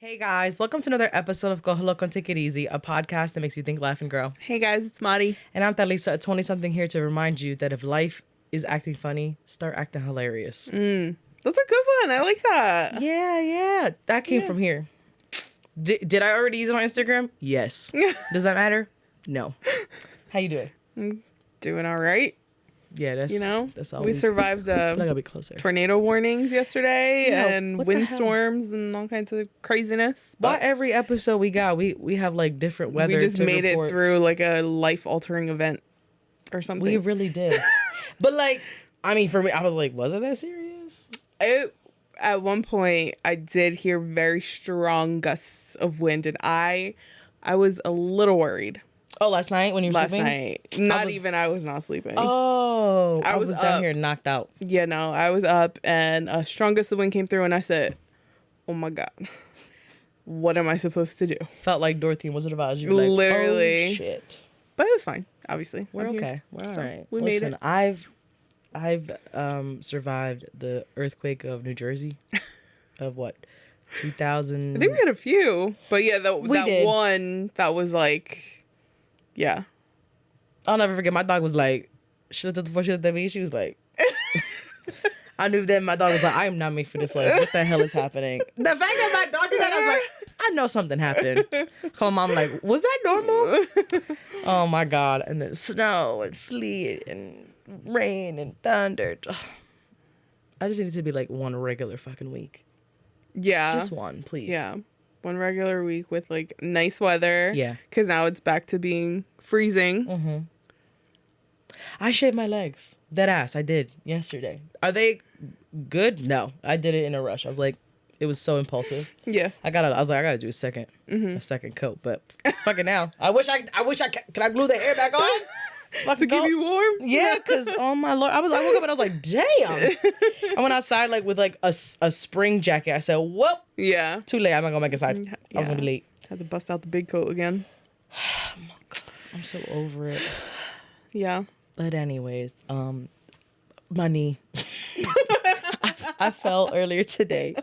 Hey guys, welcome to another episode of Go Loco and Take It Easy, a podcast that makes you think, laugh, and grow. Hey guys, it's Mari. And I'm Talisa, a 20-something here to remind you that if life is acting funny, start acting hilarious. That's a good one. I like that. Yeah. That came from here. Did I already use it on Instagram? Yes. Does that matter? No. How you doing? Doing all right. Yeah, that's all. We survived I got a bit closer. tornado warnings yesterday and what the windstorms and all kinds of craziness. Why every episode we have like different weather? We just made report. it through like a life-altering event or something. We really did. But like, I mean, for me, I was like, was it that serious? At one point, I did hear very strong gusts of wind, and I was a little worried. Oh, last night when you were sleeping? Last night. I was not sleeping. Oh, I was down here knocked out. Yeah, no, I was up and a strong gust of wind came through and I said, oh my God, what am I supposed to do? Felt like Dorothy and Wizard of Oz. You were like, literally. oh, shit. But it was fine, obviously. We're okay. We're all right. We made it. I've survived the earthquake of New Jersey of what, 2000? I think we had a few, but yeah, that did. one that was like, yeah. I'll never forget. My dog was like, she looked at the before she looked at me. She was like, I knew that my dog was like, I am not made for this life. What the hell is happening? The fact that my dog did that, I was like, I know something happened. Call my mom like, was that normal? Oh my God. And then snow and sleet and rain and thunder. I just need it to be like one regular fucking week. Yeah. Just one, please. Yeah. One regular week with like nice weather. Yeah. Because now it's back to being freezing. Mm-hmm. I shaved my legs. Dead ass. I did yesterday. Are they good? No. I did it in a rush. I was like, it was so impulsive. Yeah. I was like, I gotta do a second coat, but fucking now. I wish I can I glue the hair back on? To keep you warm? Yeah, because oh my Lord. I woke up and I was like, damn. I went outside like with like a spring jacket. I said, whoop. Yeah. Too late. I'm not gonna make it inside. Yeah. I was gonna be late. Had to bust out the big coat again. Oh my God. I'm so over it. Yeah. But anyways, my knee. I fell earlier today.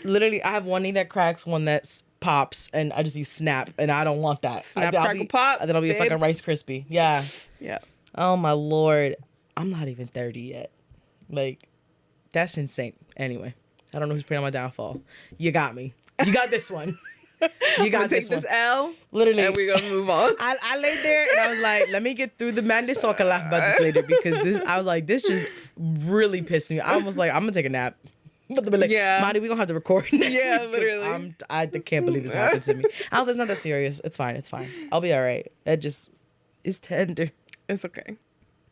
Literally, I have one knee that cracks, one that pops, and I just use snap, and I don't want that. Snap, crackle, pop. Then I'll be a fucking Rice Krispie. Yeah. Yeah. Oh my Lord. I'm not even 30 yet. Like, that's insane. Anyway, I don't know who's playing on my downfall. You got me. You got this one. You got this one. Take this L. Literally. And we're gonna move on. I laid there and I was like, let me get through the madness so I can laugh about this later, because I was like, this just really pissed me. I was like, I'm gonna take a nap. But they'll be like, yeah, Monty, we're gonna have to record next yeah, week, literally. I can't believe this happened to me. I was like, it's not that serious. It's fine. I'll be all right. It's tender. It's okay.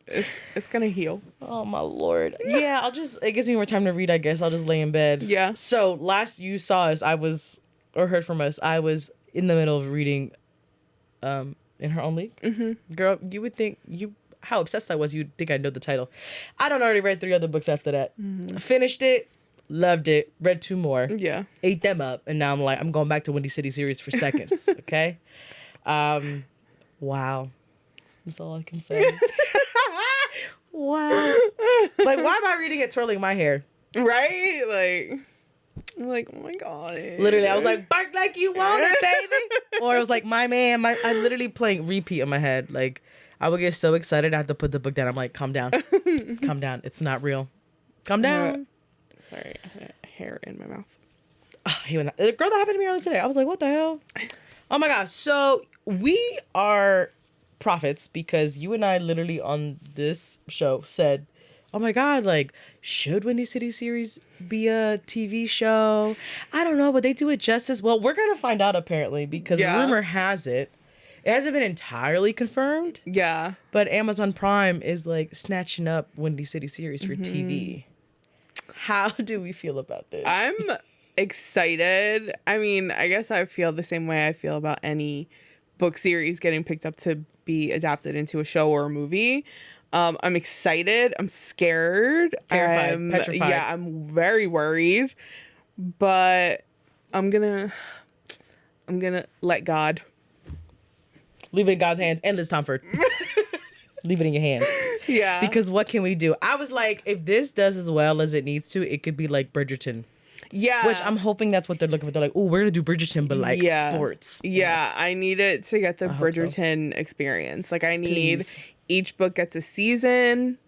It's gonna heal. Oh my Lord. Yeah, it gives me more time to read, I guess. I'll just lay in bed. Yeah. So last you saw us, or heard from us, I was in the middle of reading In Her Own League. Mm-hmm. Girl, you would think how obsessed I was, you'd think I'd know the title. I don't already read 3 other books after that. Mm-hmm. Finished it, loved it, read 2 more. Yeah. Ate them up, and now I'm like, I'm going back to Windy City series for seconds, okay? Wow. That's all I can say. Wow. Like, why am I reading it twirling my hair? Right? Like, I'm like, oh my God. Literally, I was like, bark like you want it, baby. Or I was like, my man, I literally playing repeat in my head. Like, I would get so excited, I have to put the book down. I'm like, calm down. Calm down. It's not real. Calm down. Sorry, I had hair in my mouth. The girl that happened to me earlier today, I was like, what the hell? Oh my gosh. So we are prophets because you and I literally on this show said, oh my God, like, should Windy City series be a TV show? I don't know, but they do it just as well. We're going to find out apparently, because rumor has it. It hasn't been entirely confirmed. Yeah. But Amazon Prime is like snatching up Windy City series for TV. How do we feel about this? I'm excited. I mean, I guess I feel the same way I feel about any book series getting picked up to be adapted into a show or a movie. I'm excited. I'm scared. Terrified. Petrified. Yeah, I'm very worried. But I'm gonna let God. Leave it in God's hands. Endless Tomford. Leave it in your hands. Yeah. Because what can we do? I was like, if this does as well as it needs to, it could be like Bridgerton. Yeah. Which I'm hoping that's what they're looking for. They're like, oh, we're gonna do Bridgerton, but like Yeah. sports. Yeah, I need it to get the hope so. Bridgerton experience. Like I need Please. each book gets a season,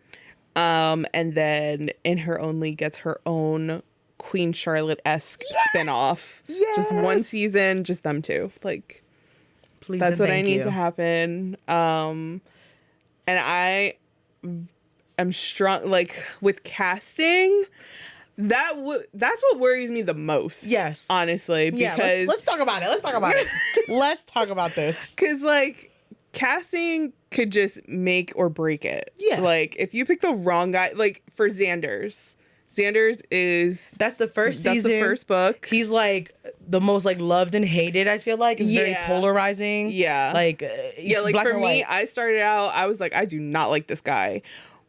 and then In Her Only gets her own Queen Charlotte-esque spin-off. Just one Yes! season, just them two. Like Please, that's and what I thank need you. to happen. And I am strong like with casting. That's what worries me the most. Yes. Honestly, because Yeah, let's talk about it. Let's talk about it. Let's talk about this. Because, like, casting could just make or break it. Yeah. Like, if you pick the wrong guy, like, for Xander's is... That's the first season. That's the first book. He's, like, the most, like, loved and hated, I feel like. It's very polarizing. Yeah. Like, Yeah, like, black for and me, white. I started out, I was like, I do not like this guy.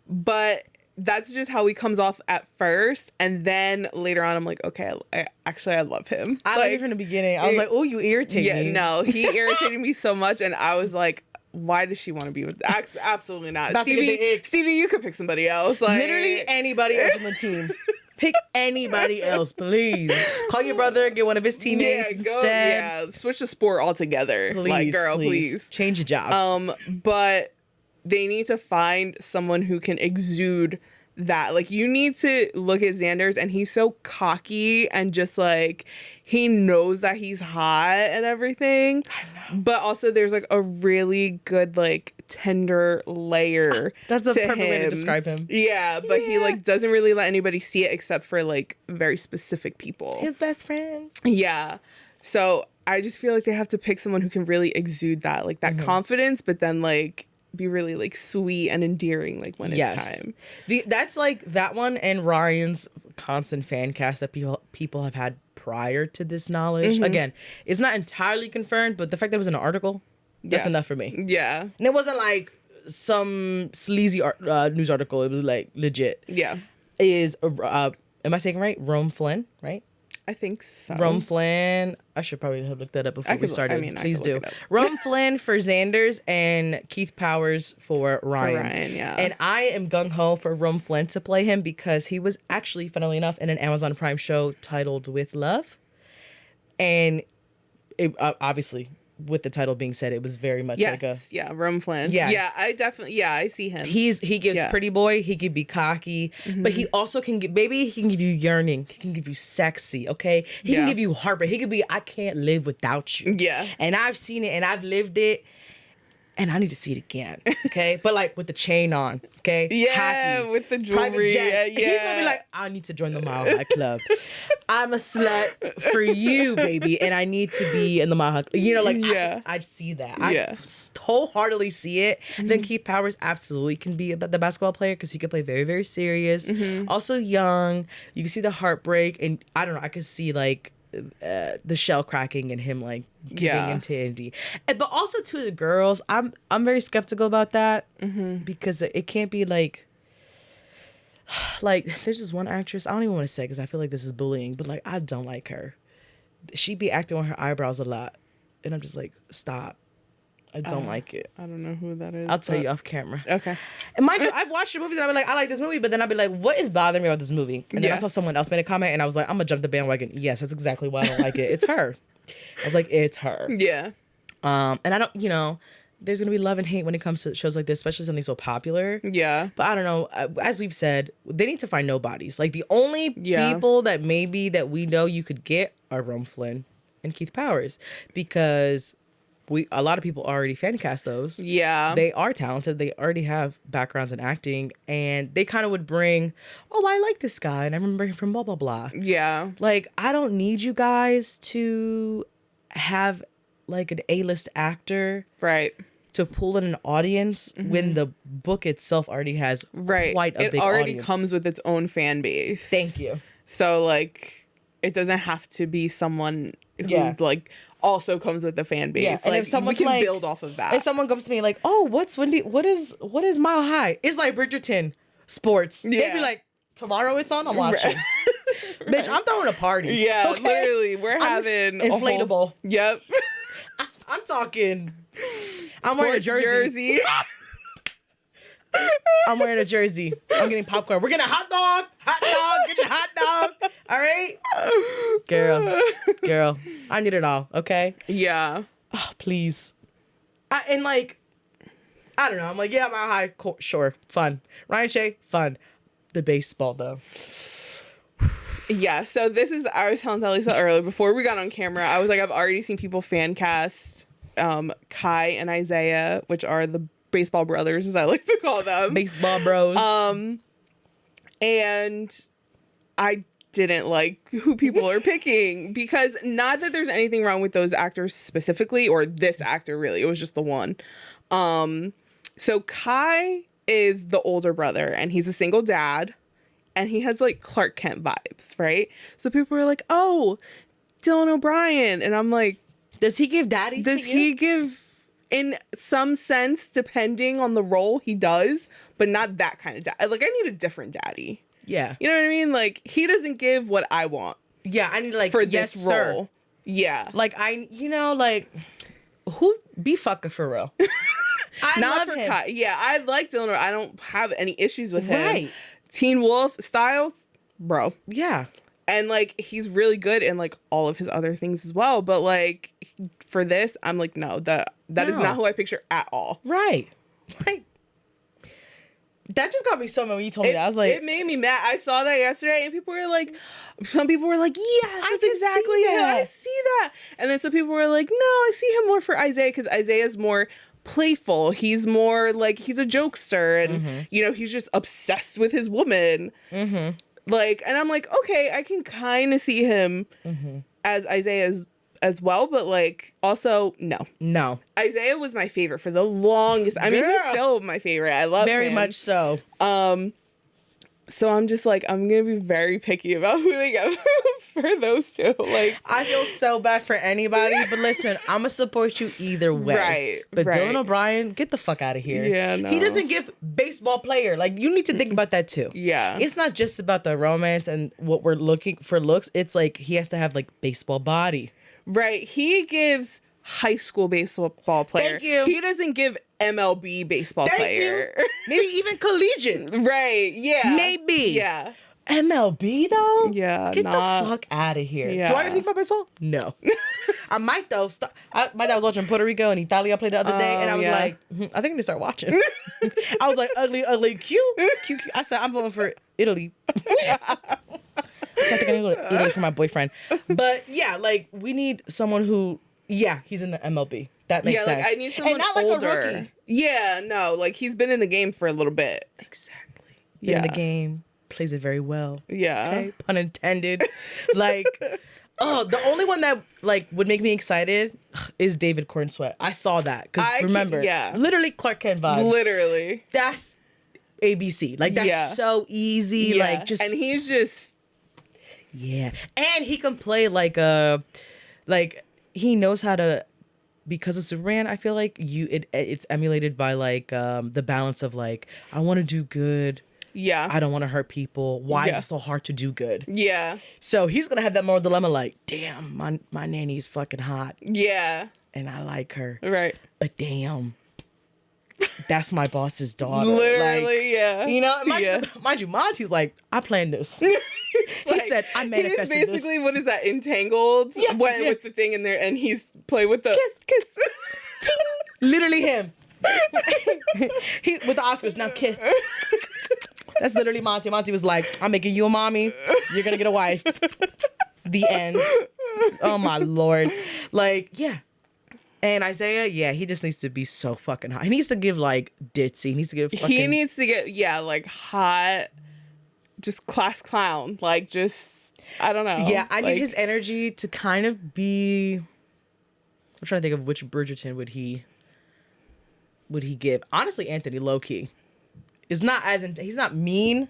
But that's just how he comes off at first. And then later on, I'm like, okay, I love him. I liked it from the beginning. I was like, oh, you irritate me. Yeah, no, he irritated me so much. And I was like, why does she want to be with? Absolutely not. About to get the ick. Stevie, you could pick somebody else. Like, Literally anybody else on the team. Pick anybody else, please. Call your brother, get one of his teammates instead. Yeah, switch the sport altogether. Please, like, girl, please. Change your job. But they need to find someone who can exude that. Like, you need to look at Xander's, and he's so cocky and just like he knows that he's hot and everything. I know. But also there's like a really good like tender layer. That's a to perfect way to him. describe him. Yeah, but he like doesn't really let anybody see it except for like very specific people. His best friend. Yeah. So I just feel like they have to pick someone who can really exude that, like that confidence, but then like be really like sweet and endearing like when it's time. That's like that one and Ryan's constant fan cast that people have had prior to this knowledge. Again, it's not entirely confirmed, but the fact that it was in an article, that's enough for me. Yeah. And it wasn't like some sleazy news article. It was like legit. Yeah. Am I saying right? Rome Flynn, right? I think so. Rome Flynn. I should probably have looked that up before we started. Please do. Look it up. Rome Flynn for Xander's and Keith Powers for Ryan. For Ryan, yeah. And I am gung-ho for Rome Flynn to play him because he was actually, funnily enough, in an Amazon Prime show titled With Love. And it, obviously, with the title being said, it was very much like a... Yeah, Rome Flynn. Yeah. I see him. He gives pretty boy, he could be cocky, but he also can give, baby, he can give you yearning, he can give you sexy, okay? He can give you heartbreak. He could be, I can't live without you. Yeah. And I've seen it and I've lived it. And I need to see it again, okay? But like with the chain on, okay? Yeah, Hockey, with the private jewelry. jets. Yeah. He's gonna be like, I need to join the Mile High Club. I'm a slut for you, baby, and I need to be in the Mile High Club. You know, like I see that. I wholeheartedly see it. Then Keith Powers absolutely can be the basketball player because he could play very, very serious. Also young. You can see the heartbreak, and I don't know. I could see like the shell cracking and him like giving into Indy, but also to the girls, I'm very skeptical about that because it can't be like there's this one actress I don't even want to say because I feel like this is bullying, but like I don't like her. She be acting on her eyebrows a lot, and I'm just like, stop. I don't like it. I don't know who that is. I'll tell you off camera. Okay. And mind you, I've watched the movies and I've been like, I like this movie, but then I'll be like, what is bothering me about this movie? And then I saw someone else made a comment and I was like, I'm gonna jump the bandwagon. Yes, that's exactly why I don't like it. It's her. I was like, it's her. Yeah. And I don't, there's gonna be love and hate when it comes to shows like this, especially something so popular. Yeah. But I don't know. As we've said, they need to find nobodies. Like the only people that maybe that we know you could get are Rome Flynn and Keith Powers because a lot of people already fan cast those. Yeah. They are talented. They already have backgrounds in acting. And they kind of would bring, I like this guy. And I remember him from blah, blah, blah. Yeah. Like, I don't need you guys to have, like, an A-list actor. Right. To pull in an audience when the book itself already has quite a big audience. It already comes with its own fan base. Thank you. So, like, it doesn't have to be someone who's, like, also comes with a fan base. Yeah, and like, if someone we can build off of that. If someone comes to me like, what's Wendy? What is Mile High? It's like Bridgerton sports. Yeah. They'd be like, tomorrow it's on. I'm watching. Bitch, I'm throwing a party. Yeah, okay? literally, we're having inflatable. Yep. I'm talking. I'm wearing a jersey. I'm wearing a jersey. I'm getting popcorn. We're getting a hot dog. Hot dog. Get your hot dog. All right? Girl. I need it all. Okay? Yeah. Oh, please. And like, I don't know. I'm like, yeah, Mile High, sure, fun. Ryan Shea, fun. The baseball, though. Yeah, so this is, I was telling Talisa earlier, before we got on camera, I was like, I've already seen people fan cast Kai and Isaiah, which are the baseball brothers, as I like to call them. Baseball bros. And I didn't like who people are picking, because not that there's anything wrong with those actors specifically, or this actor really, it was just the one. So Kai is the older brother, and he's a single dad, and he has like Clark Kent vibes, right? So people were like, oh, Dylan O'Brien. And I'm like, does he give daddy does to he you? give, in some sense, depending on the role, he does, but not that kind of dad. Like, I need a different daddy. Yeah. You know what I mean? Like, he doesn't give what I want. Yeah, I need like, for yes, this sir. role. Yeah. Like, like, who be fucker for real? I Not love for him. Kai. Yeah, I like Dylan. I don't have any issues with him. Right. Teen Wolf Styles, bro. Yeah. And like, he's really good in like all of his other things as well. But like, for this, I'm like, no, that is No. not who I picture at all. Right. Like, that just got me so mad when you told me that. I was like, it made me mad. I saw that yesterday, and some people were like, yes, that's can exactly see it. that. I see that. And then some people were like, no, I see him more for Isaiah, because Isaiah's more playful. He's more like, he's a jokester, and you know, he's just obsessed with his woman. Like, and I'm like, okay, I can kind of see him as Isaiah as well, but like, also no. Isaiah was my favorite for the longest. I mean, he's still my favorite. I love very him much so. So I'm just like, I'm gonna be very picky about who they get for those two. Like, I feel so bad for anybody, but listen, I'm gonna support you either way. Right. But right. Dylan O'Brien, get the fuck out of here. Yeah, no. He doesn't give baseball player. Like, you need to think about that too. Yeah. It's not just about the romance and what we're looking for looks. It's like he has to have like baseball body. Right. He gives high school baseball player. Thank you. He doesn't give MLB baseball player. Maybe even collegiate. Right. Yeah. Maybe. Yeah. MLB though? Yeah. Get the fuck out of here. Yeah. Do I ever think about baseball? No. I might though. My dad was watching Puerto Rico and Italia play the other day, and I was like, I think I need to start watching. I was like, ugly, cute. I said, I'm voting for Italy. So I think I need to go to Italy for my boyfriend. But yeah, like, we need someone who, he's in the MLB. That makes sense. Like, I need someone and not older. like a rookie. Yeah, no, like, he's been in the game for a little bit. Exactly. Been in the game, plays it very well. Yeah. Okay, pun intended. Like, the only one that like would make me excited is David Cornsweet. I saw that because remember, literally Clark Kent vibes. Literally, that's ABC. Like, that's so easy. Yeah. Like, just, and he's just. Yeah, and he can play like he knows how to, because of Superman. I feel like it's emulated by like the balance of like, I want to do good. Yeah, I don't want to hurt people. Why is it so hard to do good? Yeah, so he's gonna have that moral dilemma. Like, damn, my nanny's fucking hot. Yeah, and I like her. Right, but damn. That's my boss's daughter. Literally, like, yeah. You know, mind you, Monty's like, I planned this. He said, I manifested this. Basically, what is that, Entangled? Yeah, with the thing in there, and he's playing with the... Kiss. Literally him. He with the Oscars, now kiss. That's literally Monty. Monty was like, I'm making you a mommy. You're going to get a wife. The end. Oh, my Lord. Like, yeah. And Isaiah, he just needs to be so fucking hot. He needs to give, like, ditzy. He needs to give fucking... He needs to get, like, hot, just class clown. Like, just, I don't know. Yeah, I need his energy to kind of be... I'm trying to think of which Bridgerton would he give. Honestly, Anthony, low-key. Is not as... He's not mean.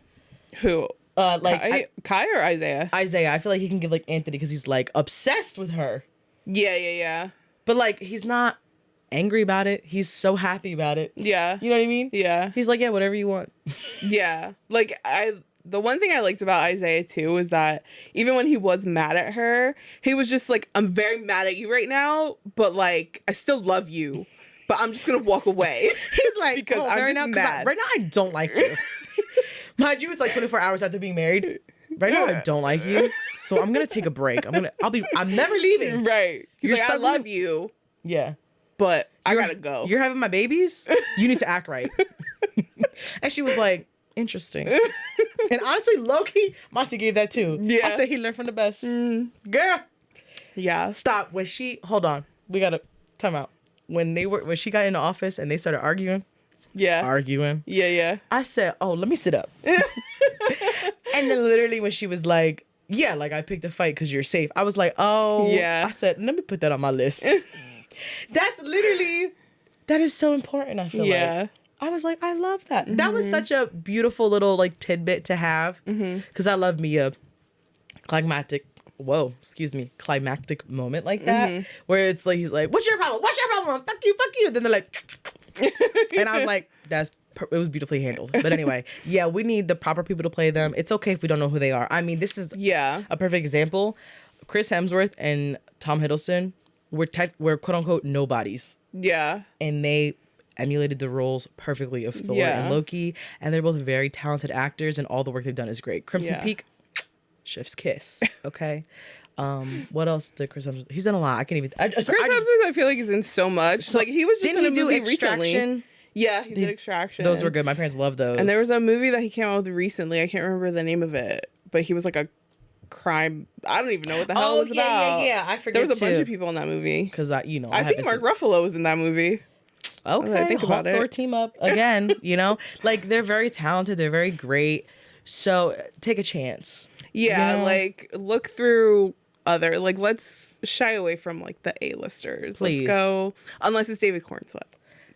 Who? Like Kai or Isaiah? Isaiah. I feel like he can give, like, Anthony because he's, like, obsessed with her. Yeah. But, like, he's not angry about it. He's so happy about it. Yeah. You know what I mean? Yeah. He's like, yeah, whatever you want. Yeah. Like, the one thing I liked about Isaiah, too, is that even when he was mad at her, he was just like, I'm very mad at you right now, but, like, I still love you. but I'm just gonna walk away. He's like, because oh, I'm right just now, mad. right now I don't like you. Mind you, it's like 24 hours after being married. Right now I don't like you, so I'm gonna take a break. I'm never leaving. Right. He's You're like, I stuck love with- you, Yeah. but I gotta go. You're having my babies? You need to act right. And she was like, interesting. And honestly, low-key, Monty gave that too. Yeah. I said he learned from the best. Girl. Yeah. Stop. Hold on. We gotta time out. When she got in the office and they started arguing. Yeah. Yeah. I said, oh, let me sit up. And then literally when she was like, yeah, like I picked a fight because you're safe. I was like, oh. Yeah. I said, let me put that on my list. That is so important, I feel like. I was like, I love that. Mm-hmm. That was such a beautiful little like tidbit to have. Because I love me a climactic moment like that. Where it's like, he's like, what's your problem? Fuck you. Then they're like, and I was like, it was beautifully handled. But anyway, yeah, we need the proper people to play them. It's okay if we don't know who they are. I mean, this is a perfect example. Chris Hemsworth and Tom Hiddleston were quote unquote nobodies. Yeah. And they emulated the roles perfectly of Thor and Loki. And they're both very talented actors, and all the work they've done is great. Crimson Peak, chef's kiss. Okay. What else did Chris Hemsworth? He's done a lot. I can't even. Chris Hemsworth, I feel like he's in so much. So, like he was just in a movie Extraction? Recently. Yeah, he did Extraction. Those were good. My parents loved those. And there was a movie that he came out with recently. I can't remember the name of it, but he was like a crime. I don't even know what the hell it was about. Yeah. I forget. There was a bunch of people in that movie. Because I think Mark Ruffalo was in that movie. Okay, think about it. Thor team up again. Like they're very talented. They're very great. So take a chance. Yeah, like look through other. Like let's shy away from like the A-listers. Please. Let's go unless it's David Cornsweet.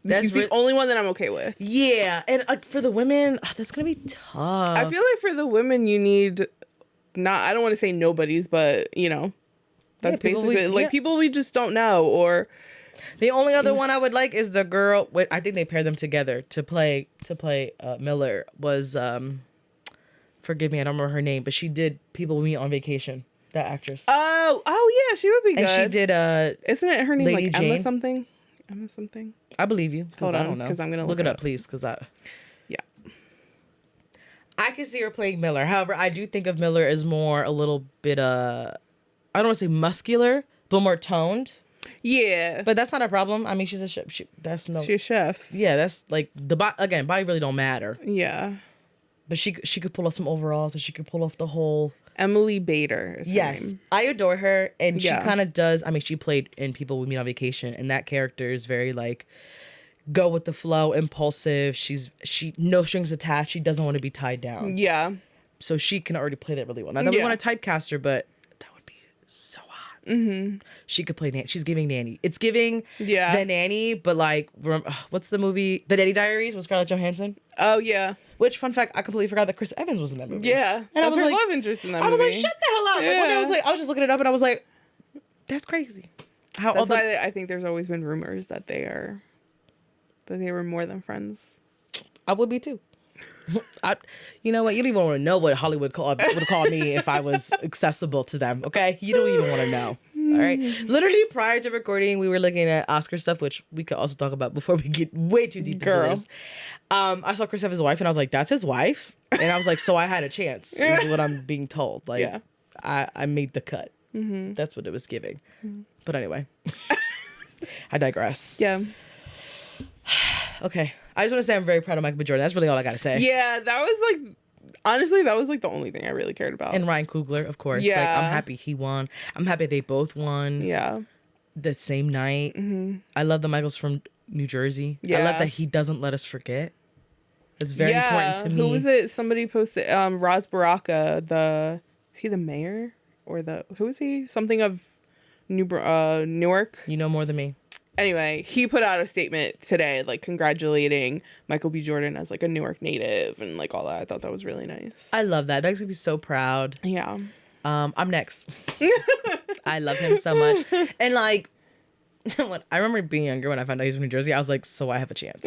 He's the only one that I'm okay with. Yeah, and for the women, that's gonna be tough. I feel like for the women, you need I don't want to say nobodies, but that's basically people we just don't know. Or the only other one I would like is the girl. I think they paired them together to play Miller. Was forgive me, I don't remember her name, but she did People Meet on Vacation. That actress. Oh yeah, she would be good. And she did isn't it her name Lady like Jane? Emma something? Emma something. I believe you. Hold on, I don't know. because I'm gonna look it up, please. Because I can see her playing Miller. However, I do think of Miller as more a little bit I don't want to say muscular, but more toned. Yeah, but that's not a problem. I mean, she's a chef. She's a chef. Yeah, that's like body really don't matter. Yeah, but she could pull off some overalls, and she could pull off the whole. Emily Bader is her name. I adore her, and she kind of does. I mean, she played in People We Meet on Vacation, and that character is very like go with the flow, impulsive. She no strings attached. She doesn't want to be tied down. Yeah, so she can already play that really well. Not that we want to typecast her, but that would be so hot. Mm-hmm. She could play. She's giving nanny. It's giving the nanny, but like, what's the movie? The Nanny Diaries with Scarlett Johansson. Oh yeah. Which, fun fact, I completely forgot that Chris Evans was in that movie. Yeah, and that's I was her like, love interest in that movie. I was like, shut the hell up. Like, one day I was just looking it up, and I was like, that's crazy. That's why I think there's always been rumors that they were more than friends. I would be too. You know what? You don't even want to know what Hollywood would have called me if I was accessible to them. Okay, you don't even want to know. All right. Literally prior to recording, we were looking at Oscar stuff, which we could also talk about before we get way too deep into this. I saw Chris Evans' wife, and I was like, "That's his wife," and I was like, "So I had a chance," is what I'm being told. Like, I made the cut. Mm-hmm. That's what it was giving. Mm-hmm. But anyway, I digress. Yeah. Okay. I just want to say I'm very proud of Michael B. Jordan. That's really all I got to say. Yeah, that was like, honestly, that was like the only thing I really cared about. And Ryan Coogler, of course. Yeah. Like, I'm happy he won. I'm happy they both won. Yeah. The same night. Mm-hmm. I love that Michael's from New Jersey. Yeah. I love that he doesn't let us forget. It's very important to me. Who was it? Somebody posted, Raz Baraka, is he the mayor? Or who is he? Something of Newark? You know more than me. Anyway, he put out a statement today, like congratulating Michael B. Jordan as like a Newark native and like all that. I thought that was really nice. I love that. That makes me be so proud. Yeah. I'm next. I love him so much. And like, I remember being younger when I found out he was from New Jersey. I was like, so I have a chance.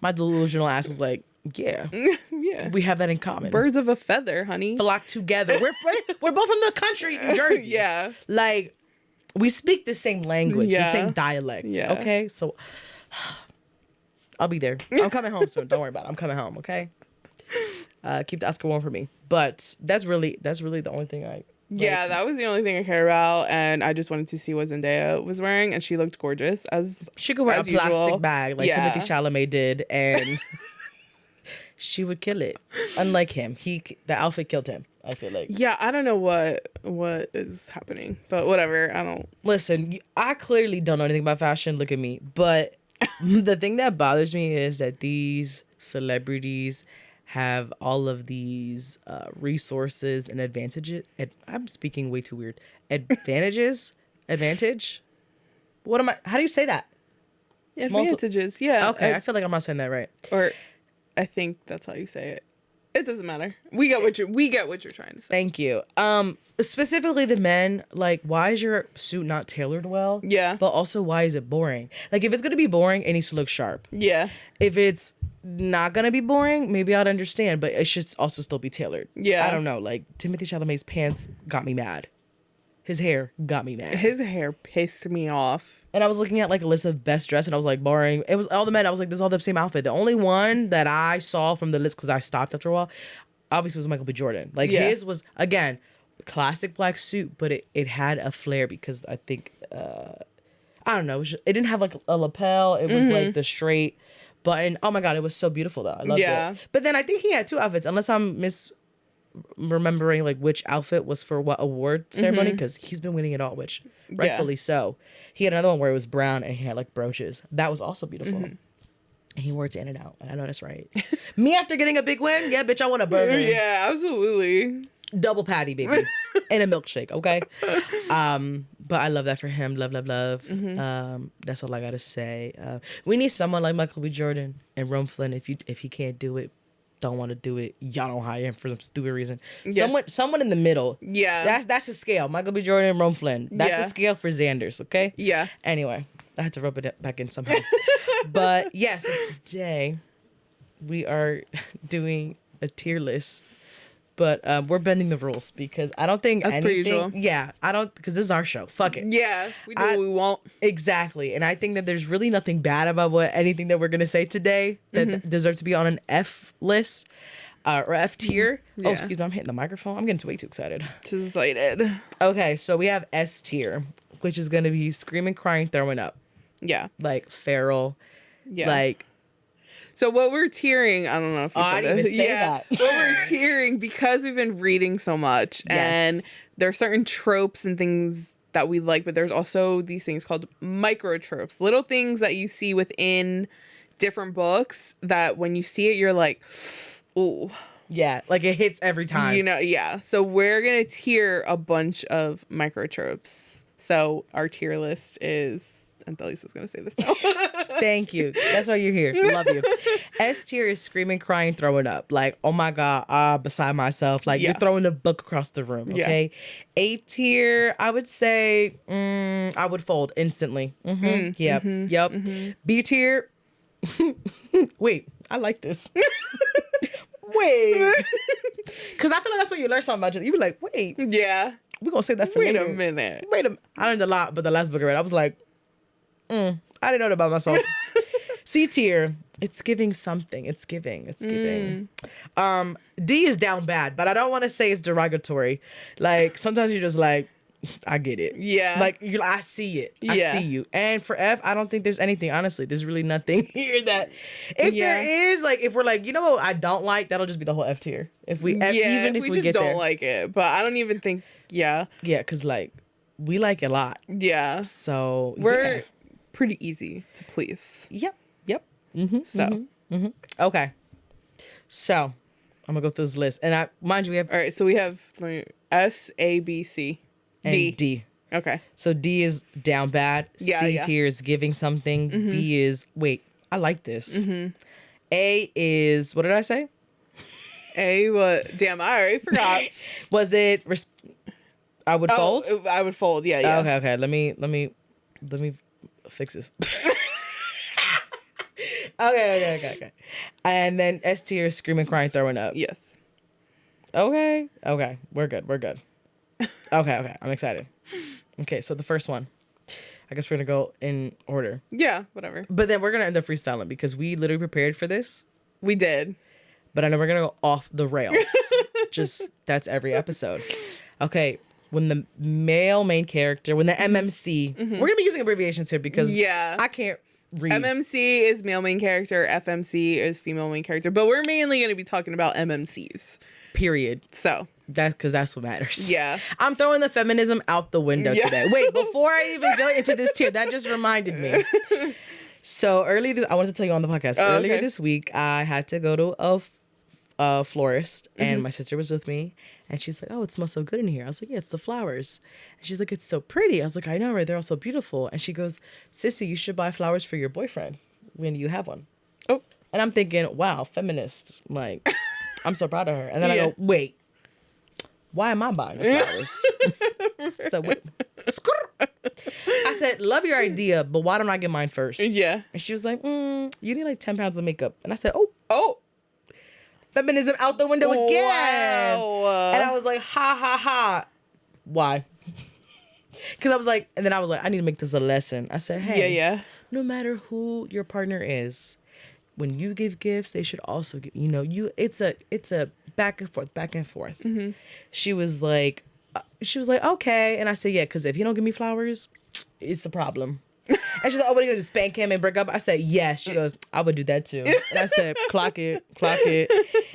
My delusional ass was like, yeah, we have that in common. Birds of a feather, honey. Flock together. We're both from the country, New Jersey. Yeah. Like, We speak the same language, the Yeah. same dialect. Yeah. Okay, so I'll be there. I'm coming home soon. Don't worry about it. I'm coming home. Okay. Keep the Oscar warm for me. But that's really the only thing I. Yeah, that was the only thing I cared about, and I just wanted to see what Zendaya was wearing, and she looked gorgeous as She could wear a as usual. plastic bag like Yeah. Timothée Chalamet did, and she would kill it. Unlike him, the outfit killed him. I feel like. Yeah, I don't know what is happening, but whatever. I don't. Listen, I clearly don't know anything about fashion. Look at me. But the thing that bothers me is that these celebrities have all of these resources and advantages. I'm speaking way too weird. Advantage. What am I? How do you say that? Advantages, yeah. Okay, I feel like I'm not saying that right. Or I think that's how you say it. It doesn't matter. We get what you're trying to say. Thank you. Specifically the men, like, why is your suit not tailored well? Yeah. But also, why is it boring? Like, if it's gonna be boring, it needs to look sharp. Yeah. If it's not gonna be boring, maybe I'd understand, but it should also still be tailored. Yeah. I don't know. Like, Timothée Chalamet's pants got me mad. His hair got me mad. His hair pissed me off. And I was looking at like a list of best dress, and I was like, boring. It was all the men. I was like, this is all the same outfit. The only one that I saw from the list, because I stopped after a while, obviously was Michael B. Jordan. Like, his was, again, classic black suit, but it had a flair because I think, I don't know, it didn't have like a lapel. It was like the straight button. Oh my God, it was so beautiful though. I loved it. But then I think he had two outfits, unless I'm remembering like which outfit was for what award ceremony, because he's been winning it all, which rightfully so. He had another one where it was brown and he had like brooches. That was also beautiful. And he wore it to In and Out, and I know that's right. Me after getting a big win, yeah, bitch, I want a burger. Yeah, absolutely. Double patty, baby, and a milkshake. Okay. But I love that for him. Love. That's all I gotta say. We need someone like Michael B. Jordan and Rome Flynn. If he can't do it, don't want to do it, y'all don't hire him for some stupid reason. Someone in the middle. Yeah. That's a scale. Michael B. Jordan and Rome Flynn. That's a scale for Xanders, okay? Yeah. Anyway, I had to rub it back in somehow. But yeah, so today we are doing a tier list. But we're bending the rules because I don't think that's anything. Per usual. Yeah, I don't, because this is our show. Fuck it. Yeah, we do what we want. Exactly, and I think that there's really nothing bad about anything that we're gonna say today that deserves to be on an F list or F tier. Yeah. Oh, excuse me, I'm hitting the microphone. I'm getting way too excited. Too excited. Okay, so we have S tier, which is gonna be screaming, crying, throwing up. Yeah, like feral. Yeah, like. So what we're tiering, I don't know if you I didn't even say that. What we're tiering, because we've been reading so much, and there are certain tropes and things that we like, but there's also these things called microtropes, little things that you see within different books that when you see it, you're like, ooh. Yeah, like it hits every time. You know, yeah. So we're going to tier a bunch of microtropes. So our tier list is... And Talisa's gonna say this now. Thank you. That's why you're here. Love you. S tier is screaming, crying, throwing up. Like, oh my God, beside myself. Like, you're throwing the book across the room. Okay. Yeah. A tier, I would say, I would fold instantly. Yep. B tier. Wait, I like this. Wait. Because I feel like that's when you learn something about you. You be like, wait. Yeah. We're gonna say that for later. Wait a minute. I learned a lot, but the last book I read, I was like, I didn't know that about myself. C tier, it's giving something. It's giving. D is down bad, but I don't want to say it's derogatory. Like, sometimes you're just like, I get it. Yeah. Like, I see it. I see you. And for F, I don't think there's anything. Honestly, there's really nothing here that, if there is, like, if we're like, you know what I don't like, that'll just be the whole F tier. If we even if we just don't there. like it, but I don't even think. Yeah, because like we like it a lot. Yeah, so we're pretty easy to please. Yep. Okay, so I'm gonna go through this list, and mind you, we have all right. So we have S, A, B, C, D. D. Okay. So D is down bad. C tier is giving something. B is I like this. A is, what did I say? A what? Damn, I already forgot. Was it? I would fold. I would fold. Yeah. Okay. Let me fix this. Okay. And then S tier is screaming, crying, throwing up. Yes. Okay. We're good. Okay. I'm excited. Okay, so the first one. I guess we're gonna go in order. Yeah, whatever. But then we're gonna end up freestyling because we literally prepared for this. We did. But I know we're gonna go off the rails. Just that's every episode. Okay, when the male main character, when the MMC, we're gonna be using abbreviations here because I can't read. MMC is male main character, FMC is female main character, but we're mainly gonna be talking about MMCs. Period. So that's because that's what matters. Yeah. I'm throwing the feminism out the window today. Wait, before I even go into this tier, that just reminded me. So I wanted to tell you on the podcast, earlier this week, I had to go to a florist and my sister was with me and she's like, oh, it smells so good in here. I was like, yeah, it's the flowers. And she's like, it's so pretty. I was like, I know, right? They're all so beautiful. And she goes, Sissy, you should buy flowers for your boyfriend when you have one. Oh. And I'm thinking, wow, feminist. Like, I'm so proud of her. And then I go, wait, why am I buying the flowers? So wait. I said, love your idea, but why don't I get mine first? Yeah. And she was like, you need like 10 pounds of makeup. And I said, oh. Feminism out the window again. Wow. And I was like, ha, ha, ha. Why? Because I was like, I need to make this a lesson. I said, hey, no matter who your partner is, when you give gifts, they should also give, it's a back and forth. Mm-hmm. She was like, okay. And I said, yeah, because if he don't give me flowers, it's the problem. And she's like, oh, what are you going to do, spank him and break up? I said, yes. She goes, I would do that too. And I said, clock it.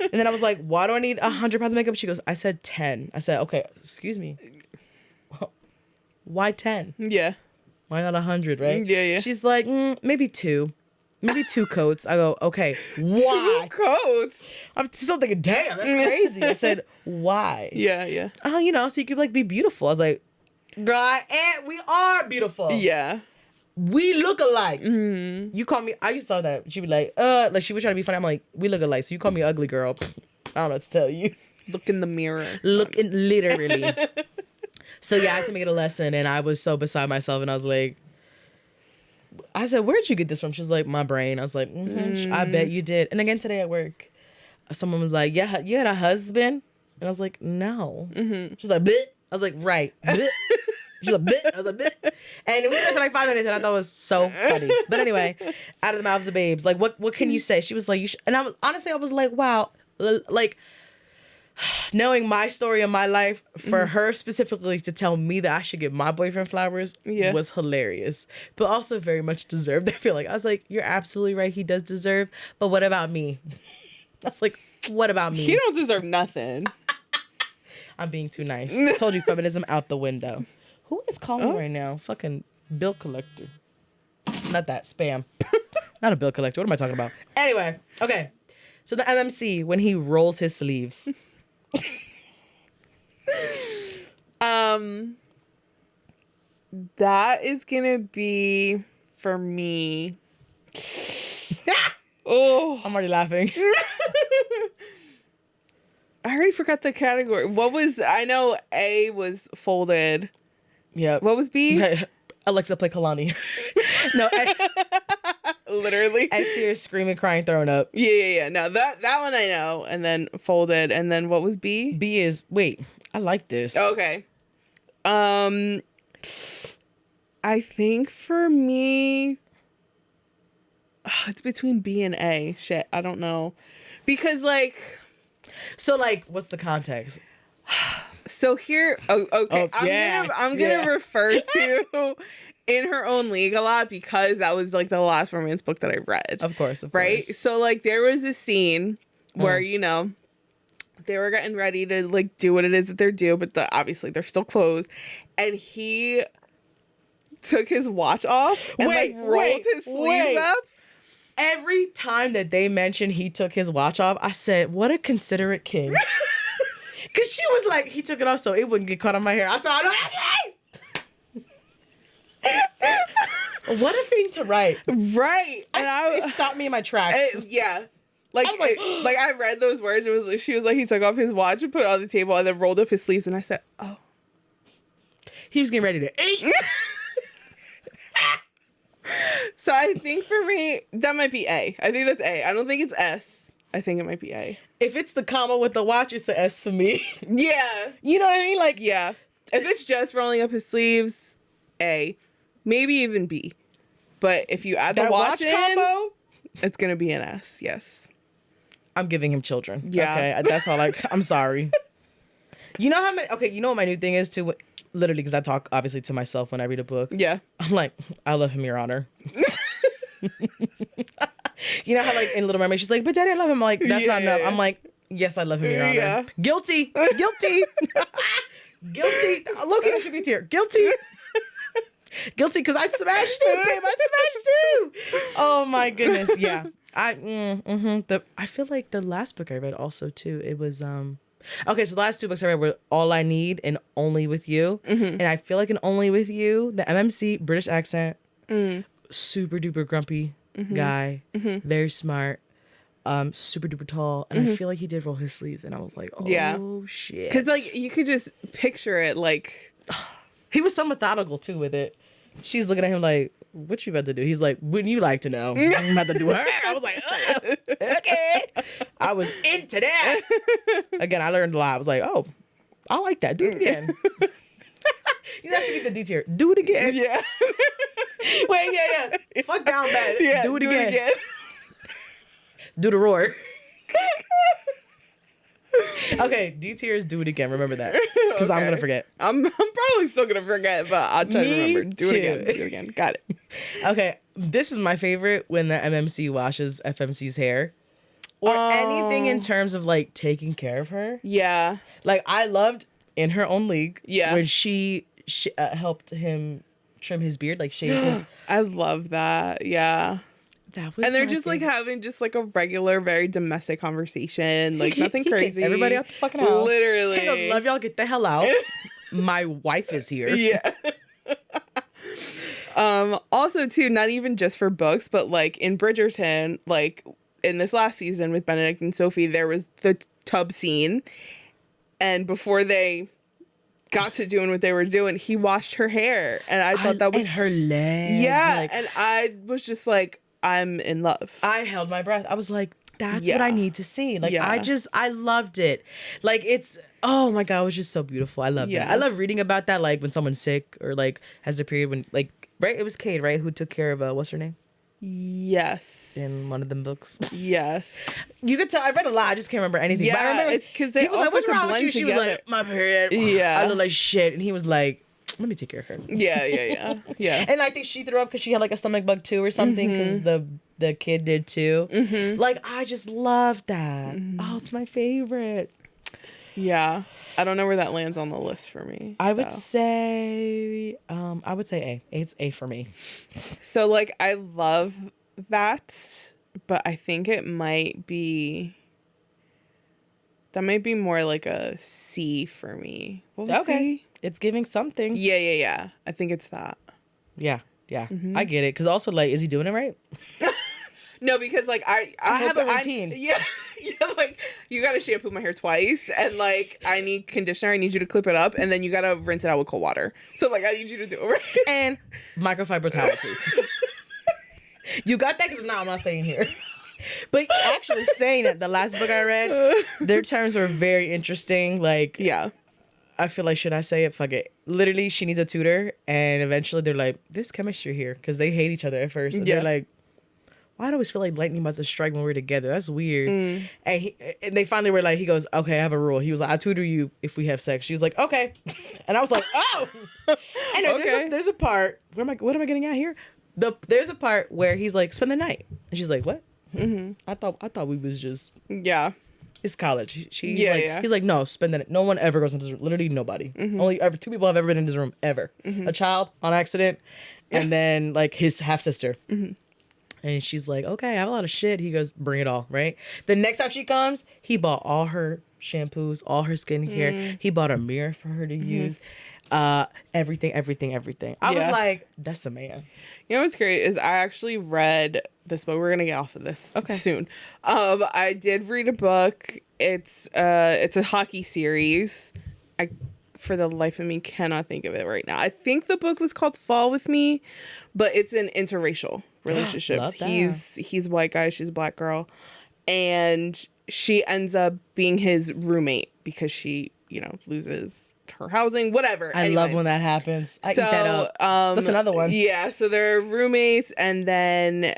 And then I was like, why do I need 100 pounds of makeup? She goes, I said 10. I said, okay, excuse me. Why 10? Yeah. Why not 100, right? Yeah. She's like, maybe 2. Maybe 2 coats. I go, okay, why? 2 coats? I'm still thinking, damn, that's crazy. I said, why? Yeah. Oh, so you could like be beautiful. I was like, girl, we are beautiful. Yeah. We look alike. Mm-hmm. You call me, I used to thought that. She'd be like she was trying to be funny. I'm like, we look alike. So you call me ugly, girl. I don't know what to tell you. Look in the mirror. Literally. So yeah, I had to make it a lesson. And I was so beside myself. And I was like, I said, where'd you get this from? She was like, my brain. I was like, I bet you did. And again, today at work, someone was like, yeah, you had a husband? And I was like, no. Mm-hmm. She's like, bit. I was like, right. Bit. She's like, bit. I was like, bit. And we were there for like 5 minutes and I thought it was so funny. But anyway, out of the mouths of babes, like, what can you say? She was like, and I was like, wow, like, knowing my story in my life, for her specifically to tell me that I should give my boyfriend flowers was hilarious, but also very much deserved. I feel like I was like, you're absolutely right. He does deserve. But what about me? I was like, what about me? He don't deserve nothing. I'm being too nice. I told you, feminism out the window. Who is calling right now? Fucking bill collector. Not that. Spam. Not a bill collector. What am I talking about? Anyway. Okay. So the MMC, when he rolls his sleeves. That is gonna be for me. Oh, I'm already laughing. I already forgot the category. I know A was folded. Yeah. What was B? Alexa, play Kalani. No, literally. S-tier, screaming, crying, throwing up. Yeah. No, that one I know. And then folded. And then what was B? B is, wait, I like this. Okay. I think for me, it's between B and A. Shit, I don't know. Because So what's the context? So here, okay, I'm gonna refer to In Her Own League a lot because that was the last romance book that I read. Of course. Right? So there was a scene where, they were getting ready to do what it is that they're doing, but obviously they're still closed. And he took his watch off and rolled his sleeves up. Every time that they mentioned he took his watch off, I said, what a considerate king. Because she was like, he took it off so it wouldn't get caught on my hair. I said, oh, no, that's right. What a thing to write. Right. It stopped me in my tracks. Yeah. I read those words. It was she was like, he took off his watch and put it on the table and then rolled up his sleeves. And I said, oh. He was getting ready to eat. So I think for me, that might be A. I think that's A. I don't think it's S. I think it might be A. If it's the comma with the watch, it's an S for me. Yeah. You know what I mean? Yeah. If it's just rolling up his sleeves, A. Maybe even B. But if you add the That watch in, combo, it's going to be an S, yes. I'm giving him children. Yeah. Okay, that's all I'm sorry. You know how many, okay, you know what my new thing is too? Literally, because I talk obviously to myself when I read a book. Yeah. I'm like, I love him, Your Honor. You know how like in Little Mermaid, she's like, but Daddy, I love him. I'm like, that's not enough. Yeah. I'm like, yes, I love him, Your Honor. Yeah. Guilty. Guilty. Guilty. Loki, I should be here. Guilty. Guilty because I smashed it, babe. I smashed too. Oh my goodness. Yeah. I feel like the last book I read also too, it was okay, so the last 2 books I read were All I Need and Only With You. And I feel like in Only With You, the MMC, British accent, super duper grumpy guy, very smart, super duper tall. And I feel like he did roll his sleeves and I was like, oh shit. Because like you could just picture it like... He was so methodical too with it. She's looking at him like, what you about to do? He's like, wouldn't you like to know? I'm about to do her. I was like, okay. I was into that. Again, I learned a lot. I was like, oh, I like that. Do it again. You know, that should be the D tier. Do it again. Yeah. Wait, yeah. Fuck down bad. Yeah, do it again. Do the roar. Okay, D tier is do it again. Remember that. Because I'm going to forget. I'm probably still going to forget, but I'll try to remember. Do too. it again. Do it again. Got it. Okay, this is my favorite when the MMC washes FMC's hair. Or anything in terms of like taking care of her. Yeah. Like I loved In Her Own League. Yeah. When she helped him trim his beard, like shave his. I love that. Yeah. That was. And they're my just favorite. like having just like a regular, very domestic conversation. Like nothing He kicked crazy. everybody out the fucking house. Literally. He goes, love y'all, get the hell out. My wife is here. Yeah. Also too, not even just for books, but like in Bridgerton, like in this last season with Benedict and Sophie, there was the tub scene. And before they got to doing what they were doing, he washed her hair. And I thought that was... And her legs. Yeah. Like, And I was just like, I'm in love. I held my breath. I was like, that's Yeah. what I need to see. Like, Yeah. I loved it. Like, it's, oh my God, it was just so beautiful. I love Yeah. that. I love reading about that, like, when someone's sick or, like, has a period when, like, right? It was Kate, right? Who took care of, what's her name? Yes. In one of them books. Yes. You could tell, I read a lot. I just can't remember anything. Yeah, but I remember it's 'cause they he was all like, what's start to wrong with you? blend She was together. like, my period. Yeah. I look like shit. And he was like, let me take care of her. Yeah. Yeah. And I think she threw up because she had like a stomach bug too or something because the kid did too. Like, I just love that. Oh, it's my favorite. Yeah. I don't know where that lands on the list for me. I would though. say A. It's A for me. So like I love that, but I think it might be more like a C for me. What was C? It's giving something. Yeah. I think it's that. Yeah. I get it. Because also, like, is he doing it right? No, because like I have a routine. Yeah, like you gotta shampoo my hair twice, and like I need conditioner. I need you to clip it up, and then you gotta rinse it out with cold water. So like I need you to do it right. And microfiber towel, please. You got that? Because I'm not staying here. But actually saying that, the last book I read, their terms were very interesting. Like, Yeah. I feel like, should I say it? Fuck it. Literally, she needs a tutor, and eventually they're like, "This chemistry here," because they hate each other at first. And Yeah. they're like, "Why do I always feel like lightning about to strike when we're together? That's weird." And they finally were like, he goes, "Okay, I have a rule." He was like, "I tutor you if we have sex." She was like, "Okay," and I was like, "Oh." And Okay. there's a part. What am I getting at here? There's a part where he's like, "Spend the night," and she's like, "What?" I thought we was just. Yeah. It's college. She's Yeah, like, yeah. He's like, no, spend the night. No one ever goes into this room. Literally nobody. Only ever 2 people have ever been in this room ever. A child on accident, and then like his half sister. And she's like, okay, I have a lot of shit. He goes, bring it all, right? The next time she comes, he bought all her shampoos, all her skincare. He bought a mirror for her to use. Everything. I was like, that's a man. You know what's great is I actually read this book. We're gonna get off of this soon. I did read a book. It's a hockey series. I, for the life of me, cannot think of it right now. I think the book was called Fall With Me, but it's an interracial relationships. Love that. He's a white guy, she's a black girl, and she ends up being his roommate because she, loses her housing, whatever. I love when that happens. I eat that up. That's another one. Yeah, so they're roommates, and then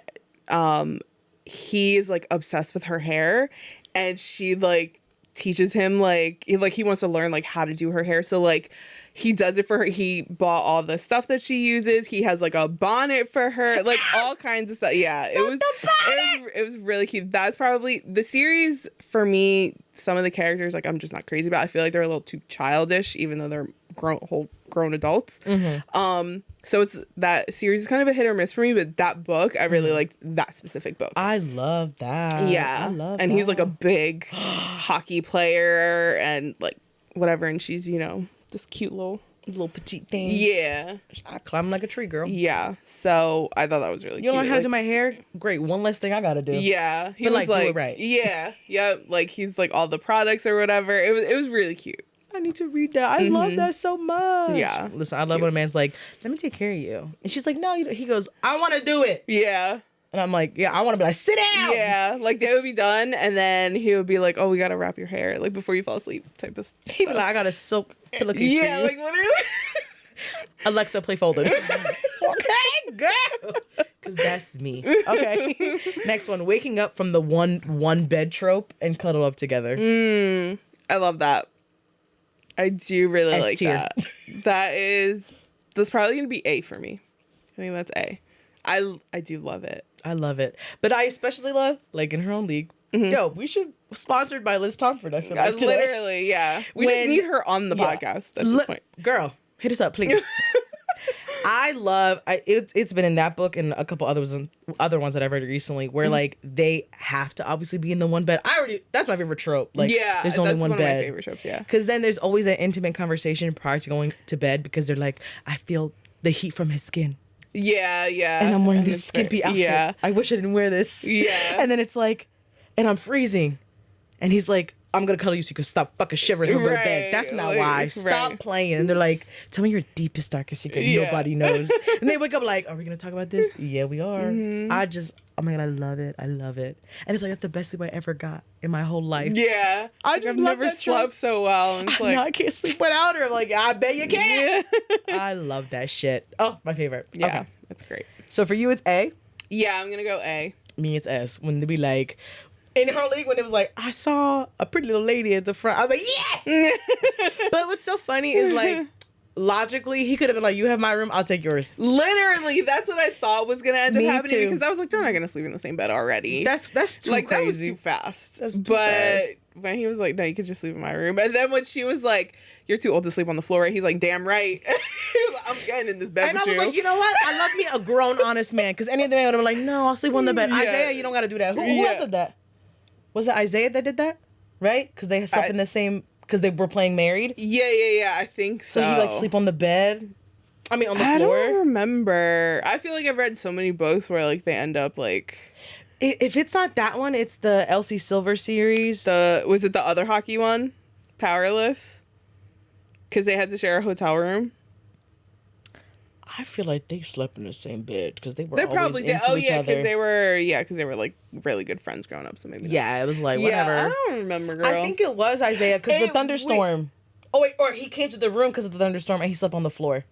he's like obsessed with her hair, and she like teaches him like he wants to learn like how to do her hair. So like he does it for her. He bought all the stuff that she uses. He has like a bonnet for her, like all kinds of stuff. Yeah, it was really cute. That's probably the series for me. Some of the characters like I'm just not crazy about. I feel like they're a little too childish, even though they're grown adults. So it's that series is kind of a hit or miss for me, but that book I really liked that specific book. I love that. Yeah, I love and that. he's like a big hockey player and like whatever, and she's this cute little petite thing. Yeah, I climb like a tree, girl. yeah. So I thought that was really cute. You don't know how to like, do my hair? Great. One less thing I gotta do. Yeah, he But, was like, do it right. Yeah, like he's like all the products or whatever. It was really cute. I need to read that. I love that so much. Yeah, listen, I love when a man's like, let me take care of you. And she's like, no, you don't. He goes, I want to do it. Yeah. And I'm like, yeah, I want to be like, sit down. Yeah, like they would be done, and then he would be like, oh, we gotta wrap your hair, like before you fall asleep type of stuff. He'd be like, I got a silk pillowcase Yeah, for you. like literally. Alexa, play Folded. Okay, girl. Because that's me. Okay. Next one, waking up from the one bed trope and cuddle up together. I love that. I do really S like tier. that. That's probably gonna be A for me. I think that's A. I do love it. I love it. But I especially love, like in her own league, yo, we should, sponsored by Liz Tomford, I feel like today. Literally, yeah. We just need her on the podcast at this point. Girl, hit us up, please. I love it's been in that book and a couple other ones that I've read recently where like they have to obviously be in the one bed. That's my favorite trope. Like there's only that's one one bed. of my favorite tropes, yeah. Because then there's always that intimate conversation prior to going to bed because they're like, I feel the heat from his skin. Yeah. And I'm wearing this skimpy outfit. Yeah. I wish I didn't wear this. Yeah. And then it's like, and I'm freezing. And he's like, I'm going to cuddle you so you can stop fucking shivering and go to bed. That's not why. Stop playing. And they're like, tell me your deepest, darkest secret. Nobody knows. And they wake up like, are we going to talk about this? Yeah, we are. Oh my God, I love it. I love it. And it's like, that's the best sleep I ever got in my whole life. Yeah. I've never slept so well. And it's like, I can't sleep without her. I'm like, I bet you can. Yeah. I love that shit. Oh, my favorite. Yeah, okay. That's great. So for you, it's A? Yeah, I'm going to go A. Me, it's S. When they be like, in her league, when it was like, I saw a pretty little lady at the front. I was like, yes! But what's so funny is like, logically, he could have been like, you have my room, I'll take yours. Literally, that's what I thought was going to end up happening. Too. Because I was like, they're not going to sleep in the same bed already. That's too like, crazy. That was too fast. That's too fast. When he was like, no, you could just sleep in my room. And then when she was like, you're too old to sleep on the floor, he's like, damn right. He was like, I'm getting in this bed and with you. I was like, you know what? I love me a grown, honest man. Because any other man would have been like, no, I'll sleep on the bed. Yeah. Isaiah, you don't got to do that. Who else did that? Was it Isaiah that did that? Right? Because they slept in the same, because they were playing married? Yeah, I think so. So you like sleep on the bed? I mean, on the floor? I don't remember. I feel like I've read so many books where like they end up like... If it's not that one, it's the Elsie Silver series. Was it the other hockey one? Powerless? Because they had to share a hotel room? I feel like they slept in the same bed because they were They always probably did. into Oh, each yeah, other. because they were like really good friends growing up. So maybe. Yeah, it was like whatever. Yeah, I don't remember, girl. I think it was Isaiah because the thunderstorm. Oh wait, or he came to the room because of the thunderstorm and he slept on the floor.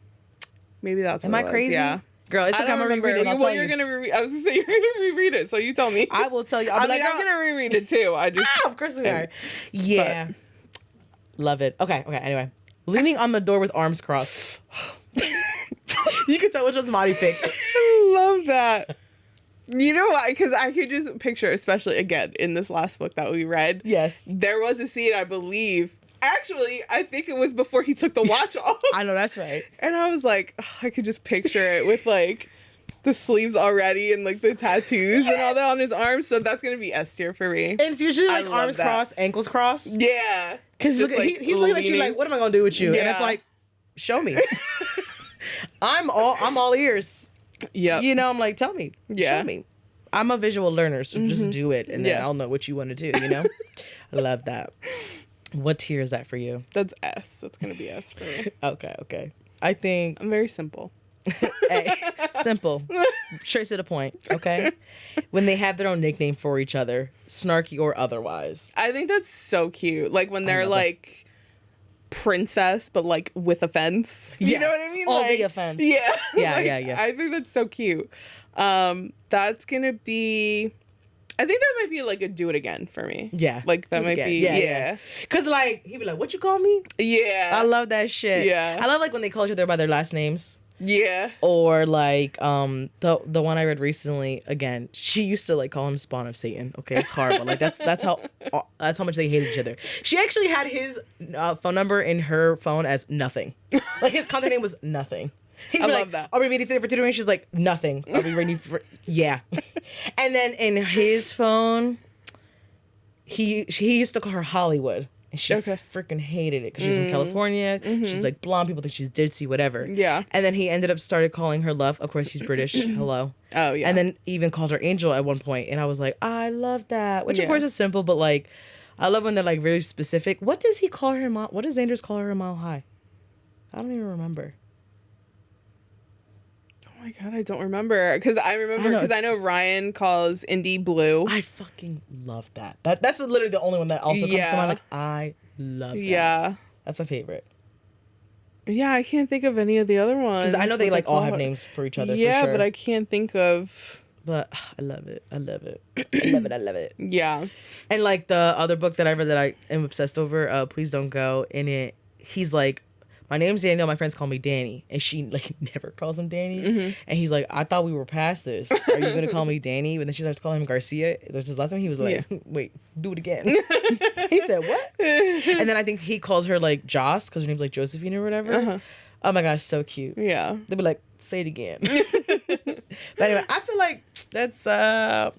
Maybe that's. Am what I it was. crazy? Yeah. Girl, it's like I'm gonna reread it. Well, you're gonna reread. I was gonna say you're gonna reread it, so you tell me. I will tell you. I'm gonna reread it too. I just. Of course we are. Yeah. Love it. Okay. Anyway, leaning on the door with arms crossed. You can tell which one's Monty picked. I love that. You know why? Because I could just picture, especially again in this last book that we read. Yes. There was a scene, I believe. Actually, I think it was before he took the watch off. I know, that's right. And I was like, I could just picture it with like the sleeves already and like the tattoos and all that on his arms. So that's gonna be S tier for me. And it's usually like arms crossed, ankles crossed. Yeah. Because he's looking at you like, what am I gonna do with you? Yeah. And it's like, show me. I'm all ears. Yeah. You know, I'm like, tell me. Yeah. Show me. I'm a visual learner, so just do it, and then I'll know what you want to do. You know. I love that. What tier is that for you? That's S. That's gonna be S for me. Okay. I think I'm very simple. A. Simple. Straight to the point. Okay. When they have their own nickname for each other, snarky or otherwise. I think that's so cute. Like when they're like, princess, but like with offense. You Yes. know what I mean? All like, the offense. Yeah. Yeah, Like, yeah. I think that's so cute. That's gonna be. I think that might be like a do it again for me. Yeah. Like that Do it might again. be. Yeah. Cause like he'd be like, "What you call me?" Yeah. I love that shit. Yeah. I love like when they call each other by their last names. Yeah. Or like the one I read recently, again, she used to like call him Spawn of Satan. Okay, it's horrible. Like that's how much they hate each other. She actually had his phone number in her phone as nothing. Like his contact name was nothing. He'd be I love like, that. "Are we meeting today for tutoring?" She's like, "Nothing. Are we ready for?" Yeah. And then in his phone, he used to call her Hollywood. And she freaking hated it because she's from California. She's like blonde. People think she's ditzy, whatever. Yeah. And then he ended up started calling her Love. Of course, she's British. Hello. Oh, yeah. And then even called her Angel at one point. And I was like, I love that. Which, Yeah. of course, is simple. But, like, I love when they're, like, very specific. What does he call her? What does Anders call her a Mile High? I don't even remember. Oh my God, I don't remember. Because I know Ryan calls Indy Blue. I fucking love that. That's literally the only one that also comes to mind. Like, I love that. Yeah. That's my favorite. Yeah, I can't think of any of the other ones. Because I know they, what like, all call have her. names for each other, Yeah, for sure. but I can't think of... But I love it. I love it. I love it. I love it. Yeah. And, like, the other book that I read that I am obsessed over, Please Don't Go, in it, he's like, my name's Daniel, my friends call me Danny. And she, like, never calls him Danny. And he's like, I thought we were past this. Are you going to call me Danny? And then she starts calling him Garcia. Which is last time he was like, wait, do it again. He said, what? And then I think he calls her, like, Joss, because her name's, like, Josephine or whatever. Oh, my gosh, so cute. Yeah. They'd be like, say it again. But anyway, I feel like that's that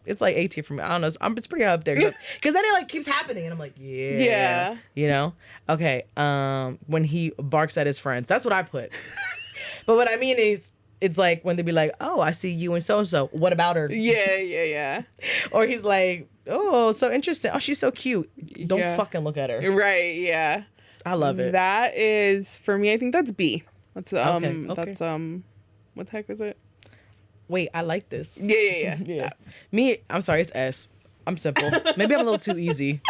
it's like A tier for me. I don't know. It's pretty up there because then it like keeps happening, and I'm like, yeah, you know. Okay, when he barks at his friends, that's what I put. But what I mean is, it's like when they be like, oh, I see you and so and so. What about her? Yeah. Or he's like, oh, so interesting. Oh, she's so cute. Don't fucking look at her. Right. Yeah. I love it. That is for me. I think that's B. That's Okay. That's what the heck is it? Wait, I like this. Yeah. Me, I'm sorry, it's S. I'm simple. Maybe I'm a little too easy.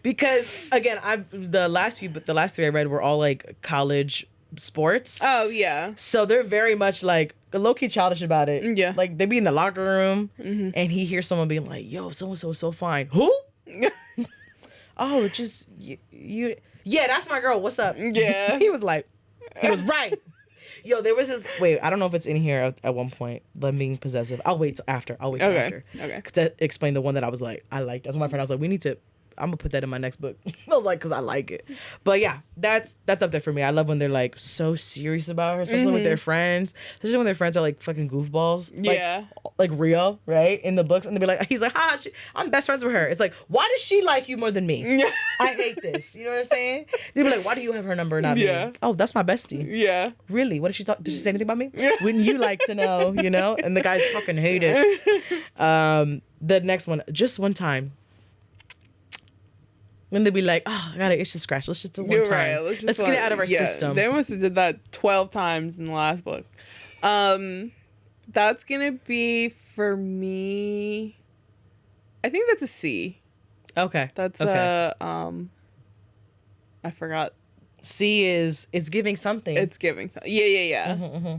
Because again, the last three I read were all like college sports. Oh yeah. So they're very much like low-key childish about it. Yeah. Like they be in the locker room and he hears someone being like, yo, so and so is so fine. Who? Oh, just you. Yeah, that's my girl. What's up? Yeah. He was right. Yo, there was this. Wait, I don't know if it's in here at one point. Them being possessive. I'll wait till after. Okay. To explain the one that I was like, I like. That's what my friend. I was like, we need to. I'm gonna put that in my next book. I was like, cause I like it. But yeah, that's up there for me. I love when they're like so serious about her, especially with their friends. Especially when their friends are like fucking goofballs. Yeah. Like real, right? In the books, and they'll be like, he's like, I'm best friends with her. It's like, why does she like you more than me? I hate this. You know what I'm saying? They'll be like, why do you have her number, not me? Oh, that's my bestie. Yeah. Really? What did she talk? Did she say anything about me? Wouldn't you like to know? You know? And the guys fucking hate it. The next one, just one time. When they be like, oh, I got an itch to scratch. Let's just do one time. Right. Let's get it out of our system. They must have did that 12 times in the last book. That's gonna be for me. I think that's a C. Okay. That's okay. I forgot. C is it's giving something. It's giving. Yeah.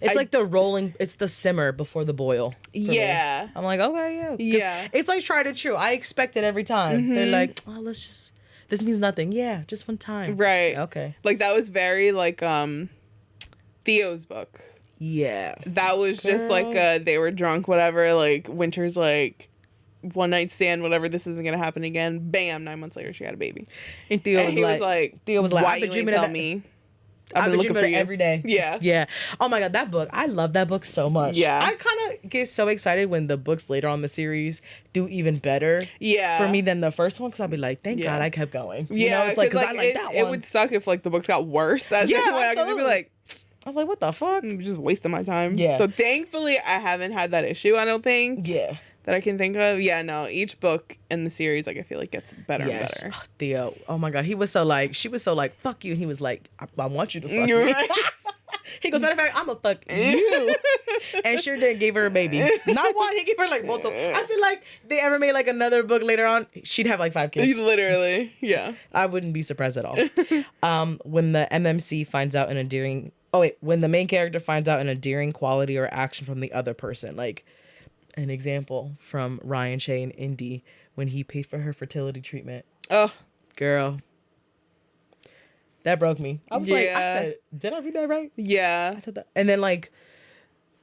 It's like the rolling. It's the simmer before the boil. Yeah. Me. I'm like, okay, yeah. Yeah. It's like tried and true. I expect it every time. They're like, oh, this means nothing. Yeah, just one time. Right. Okay. Like that was very like Theo's book. Yeah. That was just like they were drunk, whatever. Like Winter's like one night stand, whatever. This isn't gonna happen again. Bam! 9 months later, she had a baby. And Theo was like, why you ain't tell me? I've been looking for you every day. Yeah. Yeah. Oh my God, that book. I love that book so much. Yeah. I kind of get so excited when the books later on in the series do even better. Yeah. For me than the first one, because I'll be like, thank God I kept going. You know? It's because I like that one. It would suck if like the books got worse. I could be like, I was like, what the fuck? I'm just wasting my time. Yeah. So thankfully, I haven't had that issue. I don't think. Yeah. That I can think of. Yeah, no. Each book in the series, like I feel like gets better and better. Oh, Theo. Oh my God. He was so like, she was so like, fuck you. And he was like, I want you to fuck me. Right. He goes, matter of fact, I'm gonna fuck you. And sure did, gave her a baby. Not one, he gave her like multiple. I feel like they ever made like another book later on, she'd have like 5 kids. Literally, yeah. I wouldn't be surprised at all. When the MMC finds out an endearing, when the main character finds out an endearing quality or action from the other person, like an example from Ryan Shea and Indy when he paid for her fertility treatment. Oh, girl. That broke me. I was like, I Yeah. said, did I read that right? yeah. I thought that. And then like,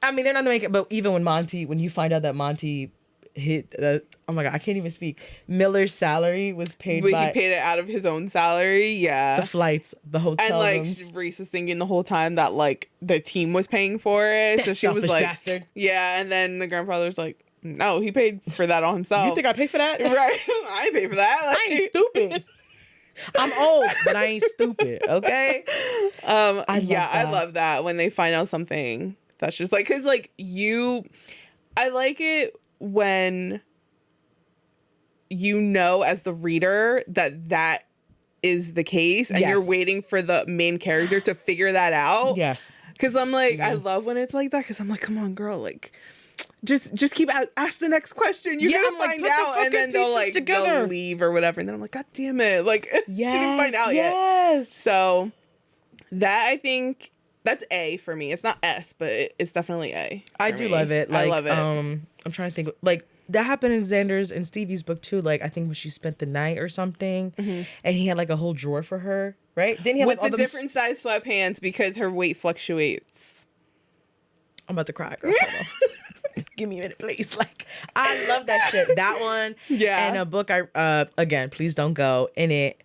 I mean, they're not the main, but even when you find out that Monty hit, oh my God, I can't even speak. Miller's salary was paid But by he paid it out of his own salary, yeah. the flights, the hotel And like rooms. Reese was thinking the whole time that like the team was paying for it, That so she was selfish like, bastard. yeah. And then the grandfather's like, no, he paid for that all himself. You think I pay for that? Right? I ain't pay for that. Like, I ain't stupid. I'm old, but I ain't stupid. Okay. I love that when they find out something that's just like, cause like I like it when you know as the reader that is the case, and Yes. you're waiting for the main character to figure that out. Yes. Cause I'm like, I Mhm. love when it's like that. Cause I'm like, come on, girl, like. Just keep ask the next question. You're gonna I'm like, find put the out, and then fucking they'll pieces like together. they'll leave or whatever. And then I'm like, God damn it! Like she didn't find out yet. Yes. So that I think that's A for me. It's not S, but it's definitely A. I for do me. love it. Like, I love it. I'm trying to think. Like that happened in Xander's and Stevie's book too. Like I think when she spent the night or something, and he had like a whole drawer for her. Right? Didn't he have With like all the them different size sweatpants because her weight fluctuates. I'm about to cry, girl. Hold on. Give me a minute, please. Like, I love that shit. That one. Yeah. And a book again, please don't go. In it,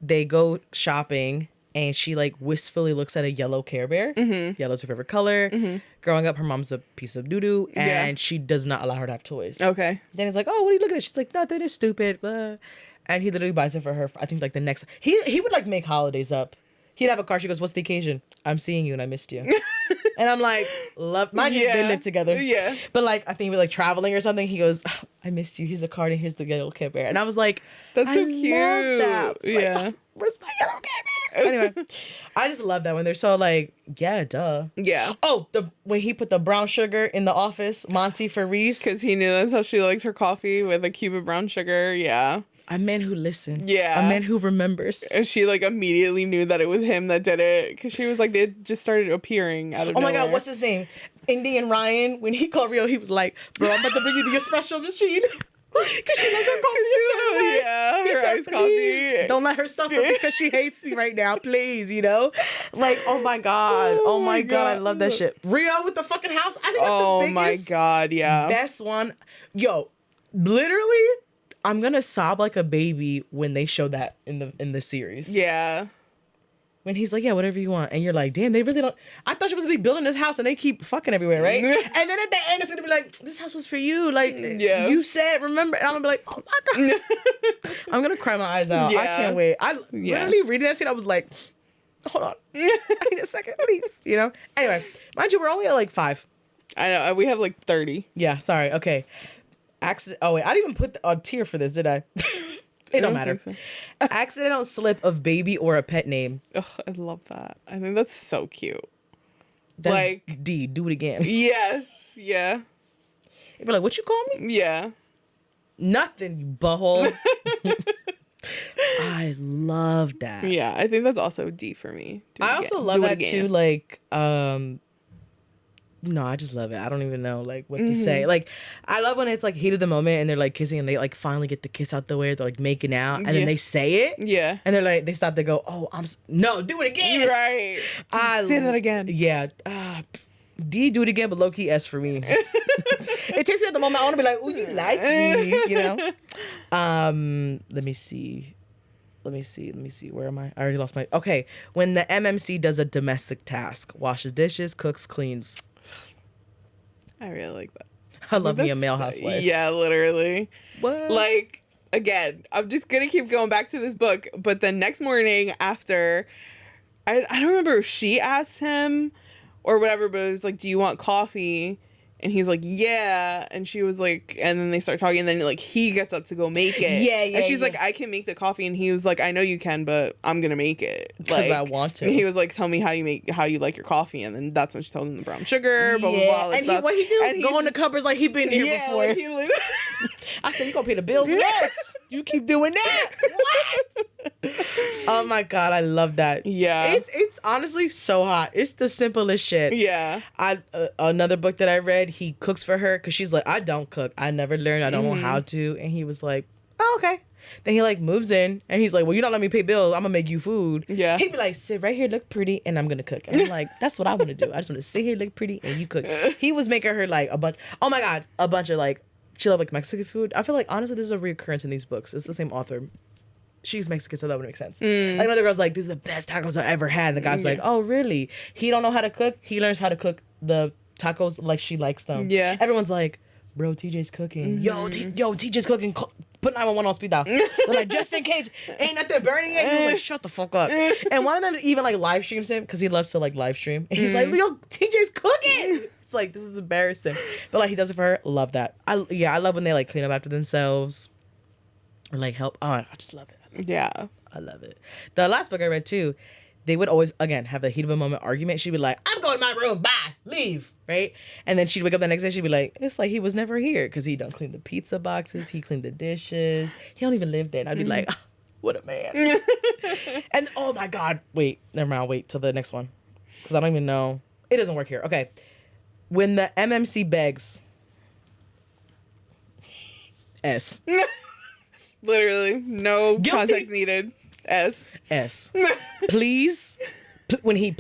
they go shopping and she like wistfully looks at a yellow Care Bear. Mm-hmm. Yellow's her favorite color. Mm-hmm. Growing up, her mom's a piece of doo-doo and she does not allow her to have toys. Okay. Then he's like, oh, what are you looking at? She's like, nothing, it's stupid. Blah. And he literally buys it for her. I think like the next, he would like make holidays up. He'd have a car. She goes, what's the occasion? I'm seeing you and I missed you. And I'm like, mind you, they live together. Yeah. But like, I think we're like traveling or something. He goes, oh, I missed you. Here's the card and here's the yellow Care Bear. And I was like, That's so I cute. love that. I was like, Yeah. oh, where's my yellow Care Bear? Anyway, I just love that when they're so like, yeah, duh. Yeah. Oh, when he put the brown sugar in the office, Monty for Reese. Because he knew that's how she liked her coffee, with a cube of brown sugar. Yeah. A man who listens. Yeah. A man who remembers. And she like immediately knew that it was him that did it, because she was like, they just started appearing out of Oh my nowhere. God, what's his name? Indy and Ryan, when he called Rio, he was like, bro, I'm about to bring you the espresso machine. Because she loves her coffee a certain way. Yeah, He her said, iced "Please, coffee. don't let her suffer because she hates me right now, please, you know? Like, oh my God. Oh my God, I love that shit. Rio with the fucking house. I think that's Oh the biggest, my God, yeah. best one. Yo, literally, I'm going to sob like a baby when they show that in the series. Yeah. When he's like, yeah, whatever you want. And you're like, damn, they really don't. I thought she was going to be building this house and they keep fucking everywhere, right? And then at the end, it's going to be like, this house was for you. Like, Yeah. you said, remember? And I'm going to be like, oh my God. I'm going to cry my eyes out. I Yeah. can't wait. I literally reading that scene, I was like, hold on. I need a second, please. You know? Anyway, mind you, we're only at like 5. I know. We have like 30. Yeah, sorry. Okay. Oh, wait. I didn't even put a tear for this, did I? It don't matter. think Accidental slip of baby or a pet name. Oh, I love that. I think that's so cute. That's Like- D. Do it again. Yes. Yeah. You'd be like, what you call me? Yeah. Nothing, you butthole. I love that. Yeah. I think that's also D for me. Do it I also again. love Do it that again. too. Like, no, I just love it. I don't even know like what to say. Like, I love when it's like heat of the moment and they're like kissing and they like finally get the kiss out the way. They're like making out and then they say it. Yeah. And they're like, they stop. They go, oh, no, do it again. Right. I Say that again. Yeah. D, do it again, but low key S for me. It takes me at the moment. I want to be like, oh, you like me, you know? Let me see. Where am I? I already lost my. Okay. When the MMC does a domestic task, washes dishes, cooks, cleans. I really like that. I love me a male housewife. Yeah, literally. What? Like, again, I'm just gonna keep going back to this book, but the next morning after, I don't remember if she asked him or whatever, but it was like, do you want coffee? And he's like, yeah. And she was like, and then they start talking, and then like he gets up to go make it. Yeah. And she's like, I can make the coffee. And he was like, I know you can, but I'm gonna make it. Because Like, I want to. And he was like, tell me how you like your coffee. And then that's when she told him the brown sugar, blah, blah, blah. And what he do? And go on the covers like he been here before. Like he literally... I said, you gonna pay the bills next. You keep doing that. What? Oh my God, I love that. Yeah. It's honestly so hot. It's the simplest shit. Yeah. Another book that I read, he cooks for her because she's like, I don't cook. I never learned. I don't know how to. And he was like, oh, okay. Then he like moves in and he's like, well, you're not letting me pay bills. I'm gonna make you food. Yeah. He'd be like, sit right here, look pretty, and I'm gonna cook. And I'm like, that's what I want to do. I just want to sit here, look pretty, and you cook. He was making her like a bunch of like, she loved like Mexican food. I feel like honestly this is a reoccurrence in these books. It's the same author. She's Mexican, so that would make sense. Like another girl's like, these are the best tacos I ever had. And the guy's like, oh really? He don't know how to cook. He learns how to cook the tacos like she likes them. Yeah. Everyone's like, bro, TJ's cooking. Yo, TJ's cooking. Put 911 on speed dial. They're like, just in case, ain't nothing burning yet. He was like, shut the fuck up. And one of them even like live streams him because he loves to like live stream. And he's like, yo, TJ's cooking. It's like, this is embarrassing. But like he does it for her. Love that. I love when they like clean up after themselves or like help. Oh, I just love it. Yeah. I love it. The last book I read too, they would always, again, have the heat of a moment argument. She'd be like, I'm going to my room. Bye. Leave. Right? And then she'd wake up the next day. She'd be like, it's like he was never here because he done cleaned the pizza boxes. He cleaned the dishes. He don't even live there. And I'd be like, oh, what a man. And oh my God. Wait, never mind. I'll wait till the next one because I don't even know. It doesn't work here. Okay. When the MMC begs, S. Literally, no Guilty. context needed. S. Please. When he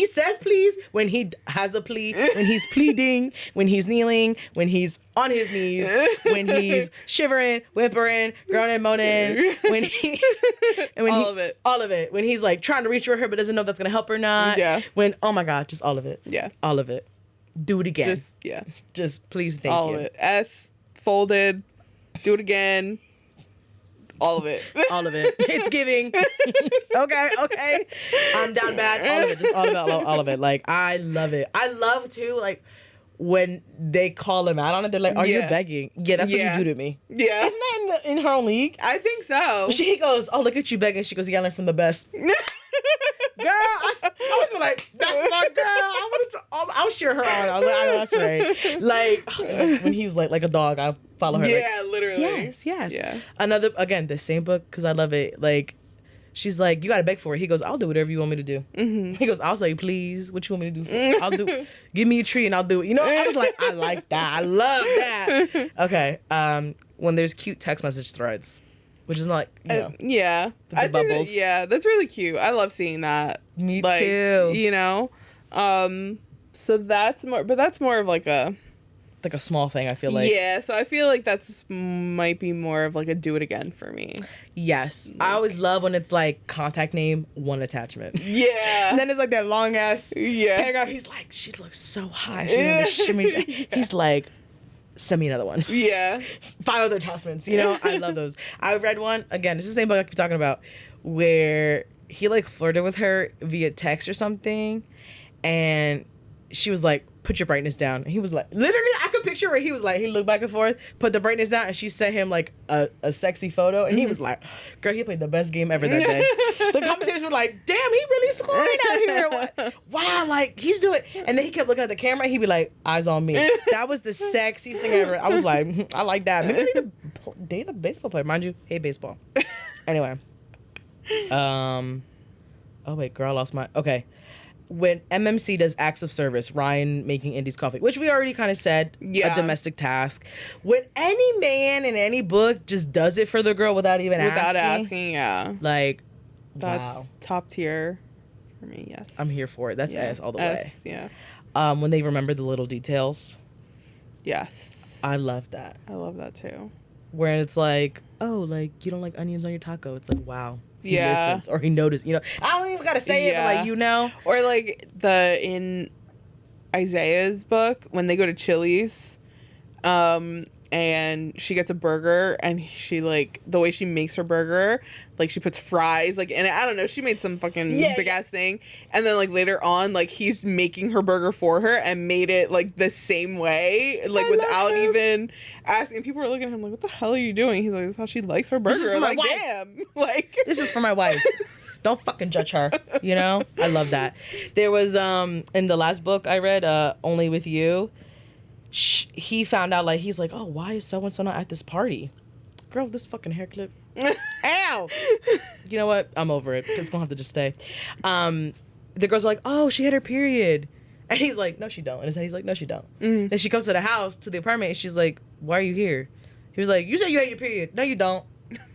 says please, when he has a plea, when he's pleading, when he's kneeling, when he's on his knees, when he's shivering, whimpering, groaning, and moaning, all of it. When he's like trying to reach for her but doesn't know if that's gonna help or not. Yeah. When, oh my God, just all of it. Yeah. All of it. Do it again. Just please, thank all you. All of it. S. Folded. Do it again. All of it. All of it. It's giving. Okay. I'm down bad. All of it. Just all of it. Like, I love it. I love, too, like, when they call him out on it, they're like, are you begging? Yeah, that's what you do to me. Yeah. Isn't that in her own league? I think so. She goes, oh, look at you begging. She goes, yeah, I learned from the best. Girl, I was like, that's my girl. I was cheering her on. I was like, I know that's right. Like, when he was like a dog, I follow her. Yeah, like, literally. Yes. Yeah. Again, the same book, because I love it. Like, she's like, you got to beg for it. He goes, I'll do whatever you want me to do. Mm-hmm. He goes, I'll say, please, what you want me to do for it? I'll do it. Give me a tree and I'll do it. You know, I was like, I like that. I love that. Okay. When there's cute text message threads. Which is not, you know. Yeah. The bubbles. That's really cute. I love seeing that. Me too. You know? So that's more of like a small thing, I feel like. Yeah, so I feel like that's might be more of like a do it again for me. Yes. Like, I always love when it's like contact name, one attachment. Yeah. And then it's like that long ass paragraph. He's like, she looks so hot. He's like, send me another one. Yeah. 5 other attachments. You know, I love those. I read one, again, it's the same book I keep talking about, where he like flirted with her via text or something. And she was like, put your brightness down. And he was like, literally, I could picture where he was like, he looked back and forth, put the brightness down, and she sent him like a sexy photo. And he was like, girl, he played the best game ever that day. The commentators were like, damn, he really scoring out here. Wow, like, he's doing. And then he kept looking at the camera, and he'd be like, eyes on me. That was the sexiest thing ever. I was like, I like that. Maybe I need to date a baseball player. Mind you, hate baseball. Anyway. Oh, wait, girl, I lost my. Okay. When MMC does acts of service, Ryan making Indy's coffee, which we already kind of said, a domestic task. When any man in any book just does it for the girl without asking, yeah. Like, that's top tier for me, yes. I'm here for it. That's S all the way. Yeah. When they remember the little details. Yes. I love that. I love that too. Where it's like, oh, like, you don't like onions on your taco. It's like, wow. He listens, or he noticed, you know. I don't even gotta say it, but like, you know. Or like in Isaiah's book, when they go to Chili's, and she gets a burger, and she like the way she makes her burger, like she puts fries like in it. I don't know. She made some fucking big ass thing, and then like later on, like he's making her burger for her and made it like the same way, like without even asking. People are looking at him like, "What the hell are you doing?" He's like, "This is how she likes her burger." This is for my like, wife. damn, like this is for my wife. Don't fucking judge her. You know, I love that. There was in the last book I read, Only with You. He found out, like, he's like, oh, why is so-and-so not at this party? Girl, this fucking hair clip. Ow! You know what? I'm over it. It's gonna have to just stay. The girls are like, oh, she had her period. And he's like, no, she don't. And he's like, no, she don't. Mm-hmm. Then she comes to the house, to the apartment, and she's like, why are you here? He was like, you said you had your period. No, you don't.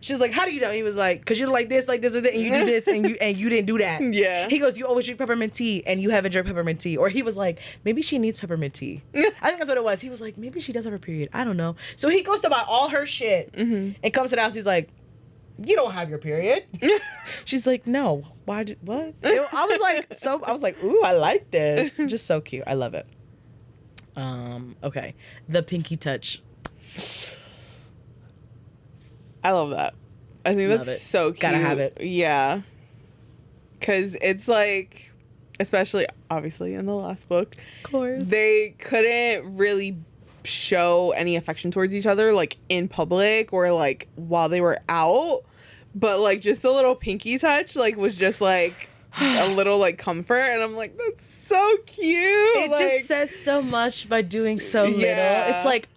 She's like, how do you know? He was like, because you're like this, and this, and you do this, and you didn't do that. Yeah. He goes, you always drink peppermint tea, and you haven't drank peppermint tea. Or he was like, maybe she needs peppermint tea. I think that's what it was. He was like, maybe she does have her period. I don't know. So he goes to buy all her shit, and comes to the house. He's like, you don't have your period. She's like, no. Why? What? I was like, ooh, I like this. Just so cute. I love it. Okay. The pinky touch. I love that. I think that's so cute. Gotta have it. Yeah. Because it's like, especially obviously in the last book, of course, they couldn't really show any affection towards each other like in public or like while they were out. But like just the little pinky touch like was just like a little like comfort, and I'm like, that's so cute. It like, just says so much by doing so little. It's like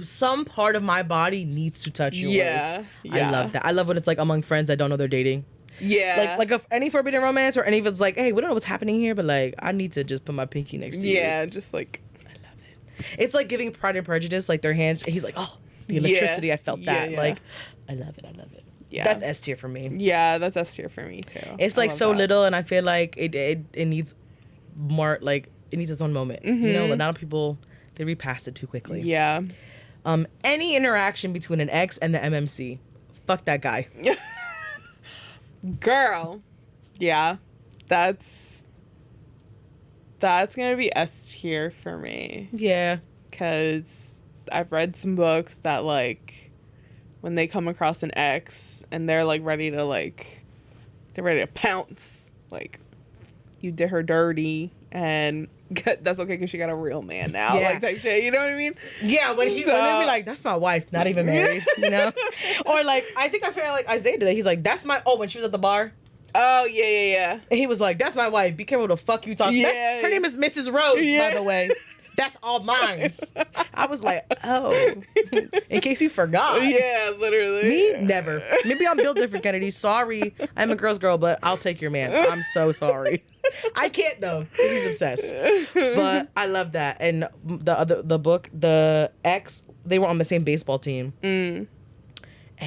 some part of my body needs to touch yours. Yeah. I love that. I love when it's like among friends that don't know they're dating. Yeah. Like if any forbidden romance or any of it's like, hey, we don't know what's happening here, but like I need to just put my pinky next to yours. Yeah, just like I love it. It's like giving Pride and Prejudice, like their hands. He's like, oh, the electricity. Yeah. I felt that. Yeah. Like, I love it. I love it. Yeah. That's S tier for me. Yeah, that's S tier for me too. It's like so little, and I feel like it needs more, like it needs its own moment. You know, but a lot of people they read past it too quickly. Yeah. Any interaction between an ex and the MMC, fuck that guy. Girl. Yeah. That's gonna be S tier for me. Yeah. Cause I've read some books that like when they come across an ex and they're ready to pounce, like you did her dirty and that's okay because she got a real man now, like type shit, you know what I mean? Yeah, when they be like, that's my wife, not even married, you know? Or like, I feel like Isaiah did that. He's like, that's my, when she was at the bar. Oh, yeah. And he was like, that's my wife. Be careful what the fuck you talk. Yeah, her name is Mrs. Rose, by the way. That's all mine. I was like, oh, in case you forgot. Yeah, literally. Me, never. Maybe I'm built different, Kennedy. Sorry. I'm a girl's girl, but I'll take your man. I'm so sorry. I can't, though, because he's obsessed. But I love that. And the book, the ex, they were on the same baseball team. And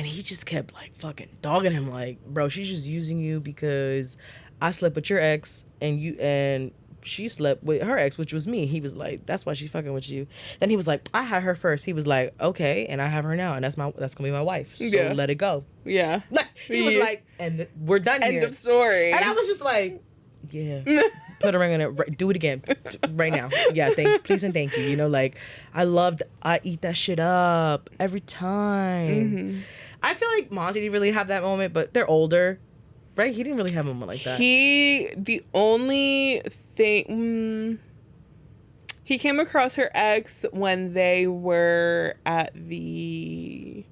he just kept, like, fucking dogging him. Like, bro, she's just using you because I slept with your ex and she slept with her ex, which was me. He was like, that's why she's fucking with you. Then he was like, I had her first. He was like, okay, and I have her now, and that's gonna be my wife. So let it go. Yeah. Like, he was like, and we're done here. End of story. And I was just like, yeah. Put a ring on it. Do it again. Right now. Yeah, please and thank you. You know, like, I eat that shit up every time. I feel like Monty didn't really have that moment, but they're older. Right? He didn't really have a moment like that. The only thing... he came across her ex when they were at the...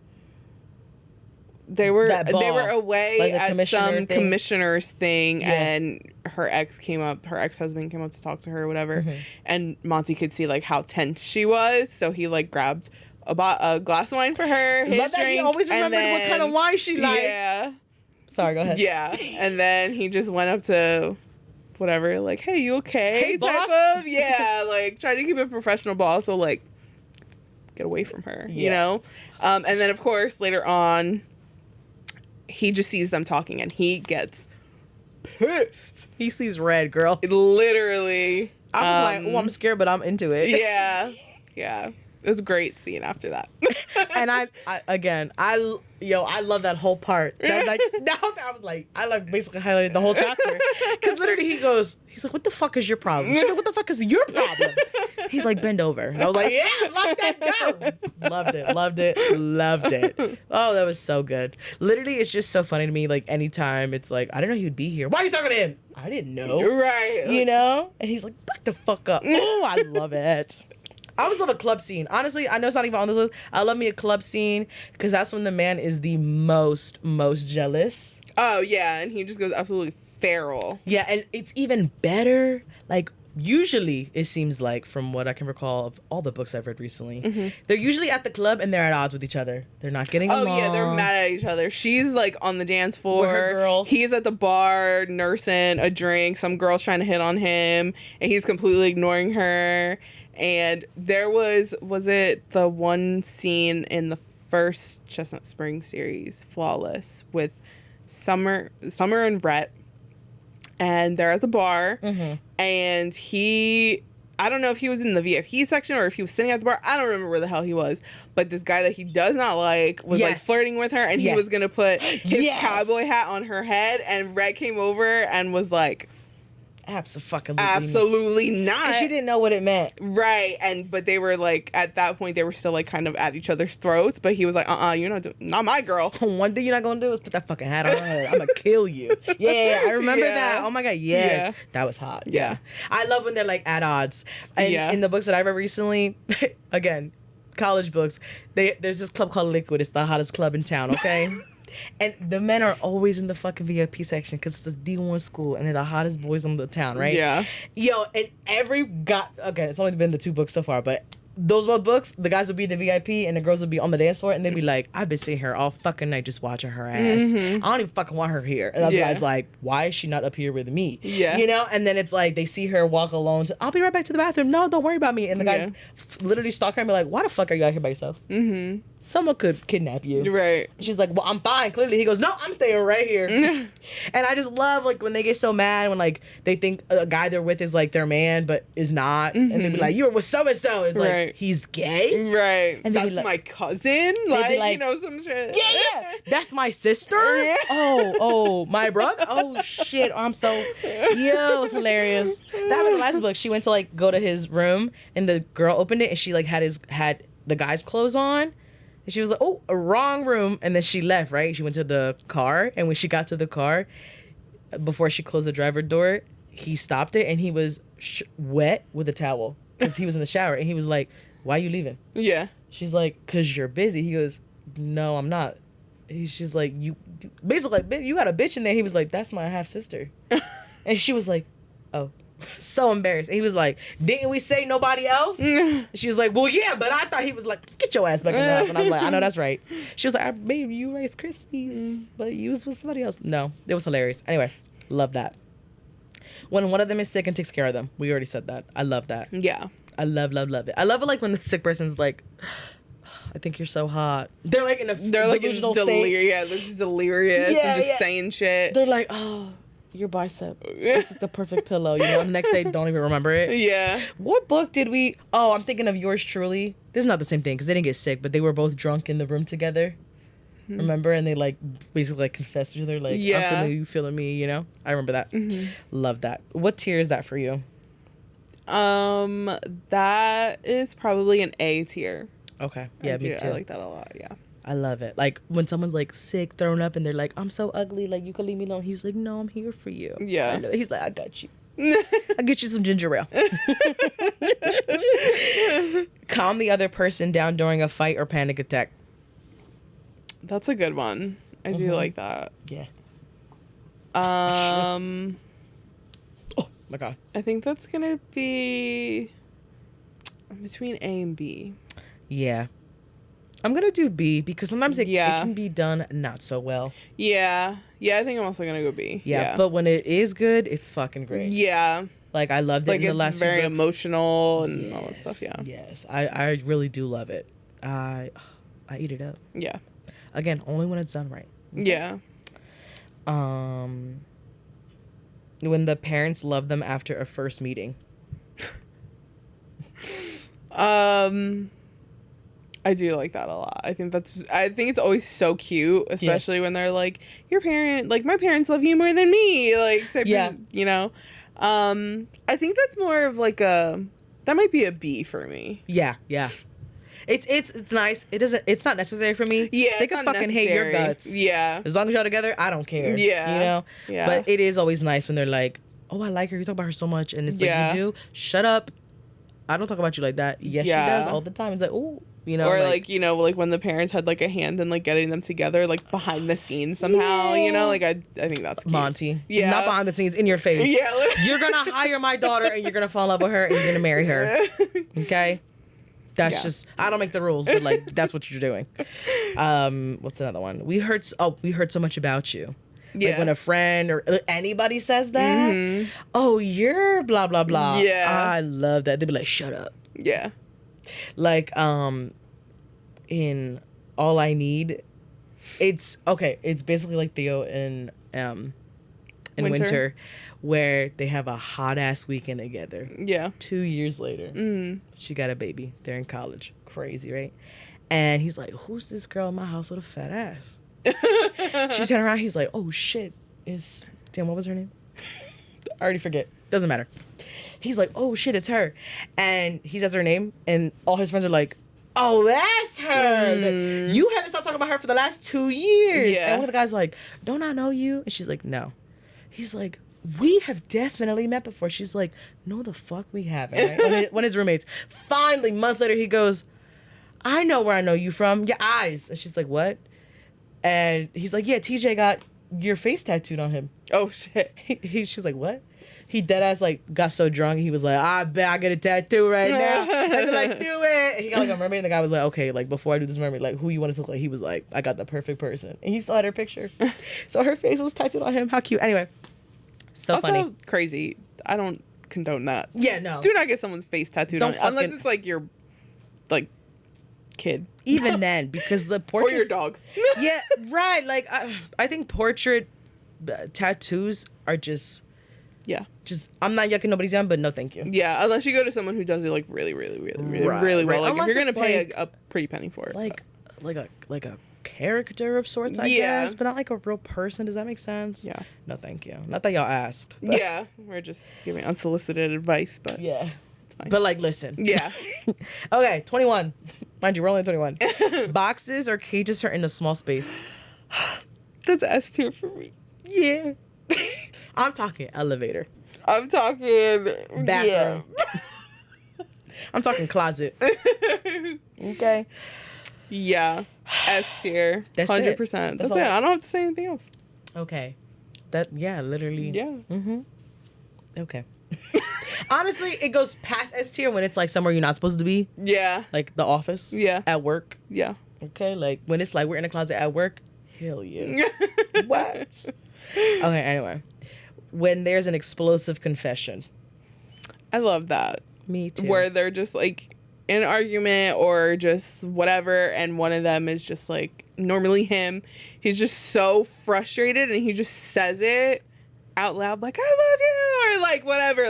They were away like at some commissioner's thing, and her ex-husband came up to talk to her or whatever, and Monty could see, like, how tense she was, so he, like, grabbed a glass of wine for her, his Love that drink, he always remembered what kind of wine she liked. Yeah. Sorry, go ahead. Yeah. And then he just went up to whatever, like, hey, you okay? Hey, type boss. of. Yeah, like, try to keep it professional, but also, like, get away from her, you know? And then, of course, later on, he just sees them talking, and he gets pissed. He sees red, girl. Literally. I was like, oh, I'm scared, but I'm into it. Yeah. Yeah. It was a great scene after that. And I love that whole part. That, like, now I was like, I like basically highlighted the whole chapter. Because literally he's like, what the fuck is your problem? She's like, what the fuck is your problem? He's like, bend over. And I was like, yeah, lock that go. Loved it. Oh, that was so good. Literally, it's just so funny to me. Like, anytime it's like, I didn't know he would be here. Why are you talking to him? I didn't know. Right. You know? And he's like, back the fuck up. Oh, I love it. I always love a club scene. Honestly, I know it's not even on this list. I love me a club scene because that's when the man is the most jealous. Oh, yeah. And he just goes absolutely feral. Yeah, and it's even better. Like, usually, it seems like, from what I can recall of all the books I've read recently, they're usually at the club and they're at odds with each other. They're not getting along. Oh, yeah, they're mad at each other. She's, like, on the dance floor. With her girls. He's at the bar nursing a drink. Some girl's trying to hit on him, and he's completely ignoring her. And there was it the one scene in the first Chestnut Spring series, Flawless, with Summer and Rhett, and they're at the bar, and I don't know if he was in the VIP section or if he was sitting at the bar. I don't remember where the hell he was, but this guy that he does not like was like flirting with her, and he was gonna put his cowboy hat on her head, and Rhett came over and was like, absolutely not. Because she didn't know what it meant. Right. But they were like, at that point, they were still like kind of at each other's throats. But he was like, you're not my girl. One thing you're not going to do is put that fucking hat on her head. I'm going to kill you. Yeah, I remember that. Oh my God, yes. Yeah. That was hot. Yeah. I love when they're like at odds. And in the books that I read recently, again, college books, there's this club called Liquid. It's the hottest club in town, okay? And the men are always in the fucking VIP section because it's a D1 school and they're the hottest boys in the town, right? Yeah. Yo, and okay, it's only been the 2 books so far, but those both books, the guys would be in the VIP and the girls would be on the dance floor and they'd be like, I've been sitting here all fucking night just watching her ass. I don't even fucking want her here. And the other guy's like, why is she not up here with me? Yeah. You know? And then it's like, they see her walk alone. I'll be right back to the bathroom. No, don't worry about me. And the guys literally stalk her and be like, why the fuck are you out here by yourself? Someone could kidnap you. Right. She's like, well, I'm fine. Clearly. He goes, no, I'm staying right here. And I just love, like, when they get so mad when, like, they think a guy they're with is, like, their man, but is not. And they be like, you were with so-and-so. It's like, he's gay? Right. And that's like, my cousin? Like, you know, some shit. Yeah. That's my sister? Yeah. Oh, my brother? Oh, shit. I'm so... Yo, it was hilarious. That happened in the last book. She went to, like, go to his room, and the girl opened it, and she, like, had the guy's clothes on. And she was like, oh, a wrong room. And then she left, right? She went to the car. And when she got to the car, before she closed the driver door, he stopped it. And he was wet with a towel because he was in the shower. And he was like, why are you leaving? Yeah. She's like, because you're busy. He goes, no, I'm not. She's like, you basically, like, you got a bitch in there. He was like, that's my half sister. And she was like, oh. So embarrassed. He was like, didn't we say nobody else? She was like, well, yeah, but I thought he was like, get your ass back in the house. And I was like, I know that's right. She was like, babe, you raised Krispies, but you was with somebody else. No, it was hilarious. Anyway, love that. When one of them is sick and takes care of them. We already said that. I love that. Yeah. I love it. I love it like when the sick person's like, I think you're so hot. They're like in a delusional state. Yeah, they're just delirious and just saying shit. They're like, oh, your bicep. It's like the perfect pillow, you know? The next day, don't even remember it. Yeah. What book did we... Oh, I'm thinking of Yours Truly. This is not the same thing, because they didn't get sick, but they were both drunk in the room together. Remember? And they, like, basically, like, confessed to each other, like, I'm feeling you, feeling me, you know? I remember that. Love that. What tier is that for you? That is probably an A tier. Okay. Yeah, me too. I like that a lot, yeah. I love it. Like, when someone's, like, sick, thrown up, and they're like, I'm so ugly, like, you can leave me alone. He's like, no, I'm here for you. Yeah. I know. He's like, I got you. I'll get you some ginger ale. Calm the other person down during a fight or panic attack. That's a good one. I do like that. Yeah. Oh, my God. I think that's going to be between A and B. Yeah. I'm going to do B because sometimes it can be done not so well. Yeah. Yeah, I think I'm also going to go B. Yeah, but when it is good, it's fucking great. Yeah. Like, I loved it in the last few books. Very emotional and all that stuff, yeah. Yes, I really do love it. I eat it up. Yeah. Again, only when it's done right. Okay? Yeah. When the parents love them after a first meeting. I do like that a lot. I think it's always so cute, especially when they're like, your parent, like, my parents love you more than me, like, type of, you know. I think that's more of like a That might be a B for me. Yeah. It's nice. It's not necessary for me. Yeah, they it's can not fucking hate your necessary. guts. Yeah. As long as y'all together, I don't care. Yeah. You know? Yeah. But it is always nice when they're like, oh, I like her. You talk about her so much. And it's like, you do? Shut up. I don't talk about you like that. Yes, she does all the time. It's like, oh, you know. Or like, you know, like when the parents had like a hand in like getting them together, like behind the scenes somehow, you know, like I think that's cute. Monty. Yeah. Not behind the scenes, in your face. Yeah. You're going to hire my daughter and you're going to fall in love with her and you're going to marry her. Okay? That's just, I don't make the rules, but like, that's what you're doing. What's another one? We heard so much about you. Yeah. Like when a friend or anybody says that, oh, you're blah, blah, blah. Yeah. I love that. They'd be like, shut up. Yeah. Like, in All I Need, it's basically like Theo in Winter, where they have a hot ass weekend together. Yeah. 2 years later, she got a baby. They're in college. Crazy, right? And he's like, who's this girl in my house with a fat ass? She turned around. He's like, oh shit, what was her name? I already forget. Doesn't matter. He's like, oh shit, it's her. And he says her name, and all his friends are like, oh, that's her. You haven't stopped talking about her for the last 2 years. Yeah. And one of the guys like, don't I know you? And she's like, no. He's like, we have definitely met before. She's like, no, the fuck we haven't. Right? One of his roommates. Finally, months later, he goes, I know where I know you from. Your eyes. And she's like, what? And he's like, yeah, TJ got your face tattooed on him. Oh shit. She's like, what? He dead ass like got so drunk. He was like, I bet I get a tattoo right now. And they're like, do it. And he got like a mermaid. And the guy was like, okay, like before I do this mermaid, like who you want it to look like? He was like, I got the perfect person. And he still had her picture. So her face was tattooed on him. How cute. Anyway, so also, funny. Crazy. I don't condone that. Yeah, no. Do not get someone's face tattooed on unless fucking- it's like your like kid. Even then, because the portrait Or your dog. Yeah, right. Like I think portrait tattoos are just I'm not yucking nobody's yum, but no thank you. Yeah, unless you go to someone who does it like really Right, well. right. Like Unless if you're gonna it's pay like- a pretty penny for it. Like a character of sorts, I guess, but not like a real person. Does that make sense? Yeah. No, thank you. Not that y'all asked. But Yeah, we're just giving unsolicited advice, but yeah. it's fine. But like, listen. Yeah. Okay, 21. Mind you, we're only 21. Boxes or cages are in a small space. That's S tier for me. Yeah. I'm talking elevator. I'm talking Bathroom. I'm talking closet. Okay. Yeah. S tier. That's it. 100%. That's That's all. it. I don't have to say anything else. Okay. Literally. Yeah. Okay. Honestly, it goes past S tier when it's like somewhere you're not supposed to be, Yeah. like the office. Yeah. At work. Yeah. Okay. Like when it's like we're in a closet at work. Hell yeah. What? Okay. Anyway, when there's an explosive confession. I love that. Me too. Where they're just like in an argument or just whatever, and one of them is just like normally him. He's just so frustrated and he just says it out loud like, I love you, or like whatever.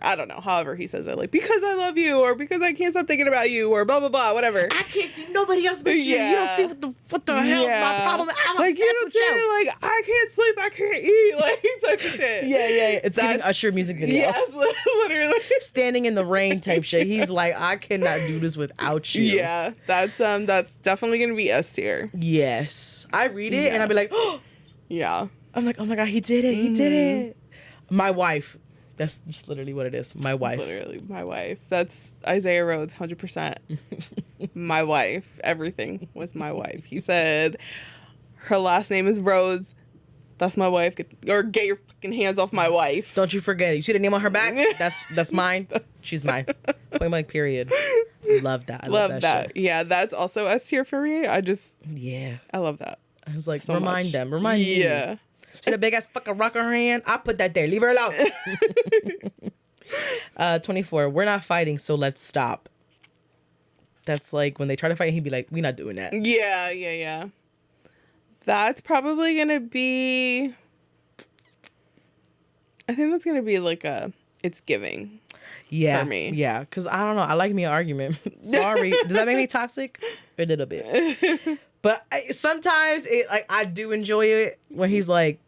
I don't know. However he says it, like, because I love you, or because I can't stop thinking about you, or blah blah blah, whatever. I can't see nobody else but you. You don't see what the hell my problem is. I'm like, obsessed you don't with see you. it, like, I can't sleep, I can't eat, like type of shit. Yeah. It's giving Usher music video. Yes, literally. Standing in the rain type shit. He's like, I cannot do this without you. Yeah, that's definitely gonna be S tier. Yes. I read it and I'd be like, oh. Yeah. I'm like, oh my God, he did it. He did it. My wife. That's just literally what it is. My wife. Literally, my wife. That's Isaiah Rhodes, 100%. My wife. Everything was my wife. He said, her last name is Rhodes. That's my wife. Get your fucking hands off my wife. Don't you forget it. You see the name on her back? That's mine. She's mine. Point blank, period. Love that. I love that shit. Yeah, that's also S tier for me. I love that. I was like, So remind much. them. Remind me. Yeah. See the big ass fucking rock in her hand? I put that there. Leave her alone. 24. We're not fighting, so let's stop. That's like when they try to fight, he'd be like, we're not doing that. Yeah. That's probably gonna be. I think that's gonna be like it's giving. Yeah. For me. Yeah. Because I don't know. I like me an argument. Sorry. Does that make me toxic? A little bit. But sometimes I do enjoy it when he's like,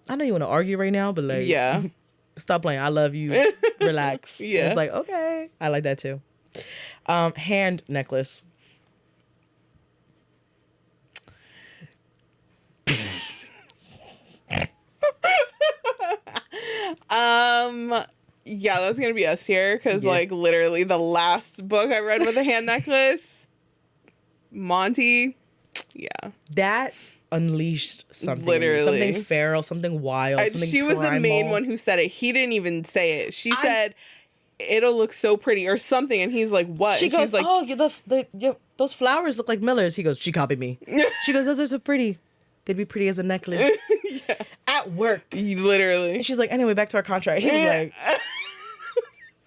I know you want to argue right now, but like, Yeah. stop playing. I love you. Relax. Yeah. It's like, okay. I like that too. Hand necklace. Yeah, that's gonna be us here because Yeah. like literally the last book I read with a hand necklace, Monty. Yeah, That unleashed something. Literally. Something feral, something wild, something she was the main primal. one who said it. He didn't even say it. She said it'll look so pretty or something, and he's like, "What?" She And goes, she's like, "Oh, those flowers look like Miller's." He goes, "She copied me." She goes, "Those are so pretty. They'd be pretty as a necklace." yeah. At work. Literally. And she's like, "Anyway, back to our contract." He was like,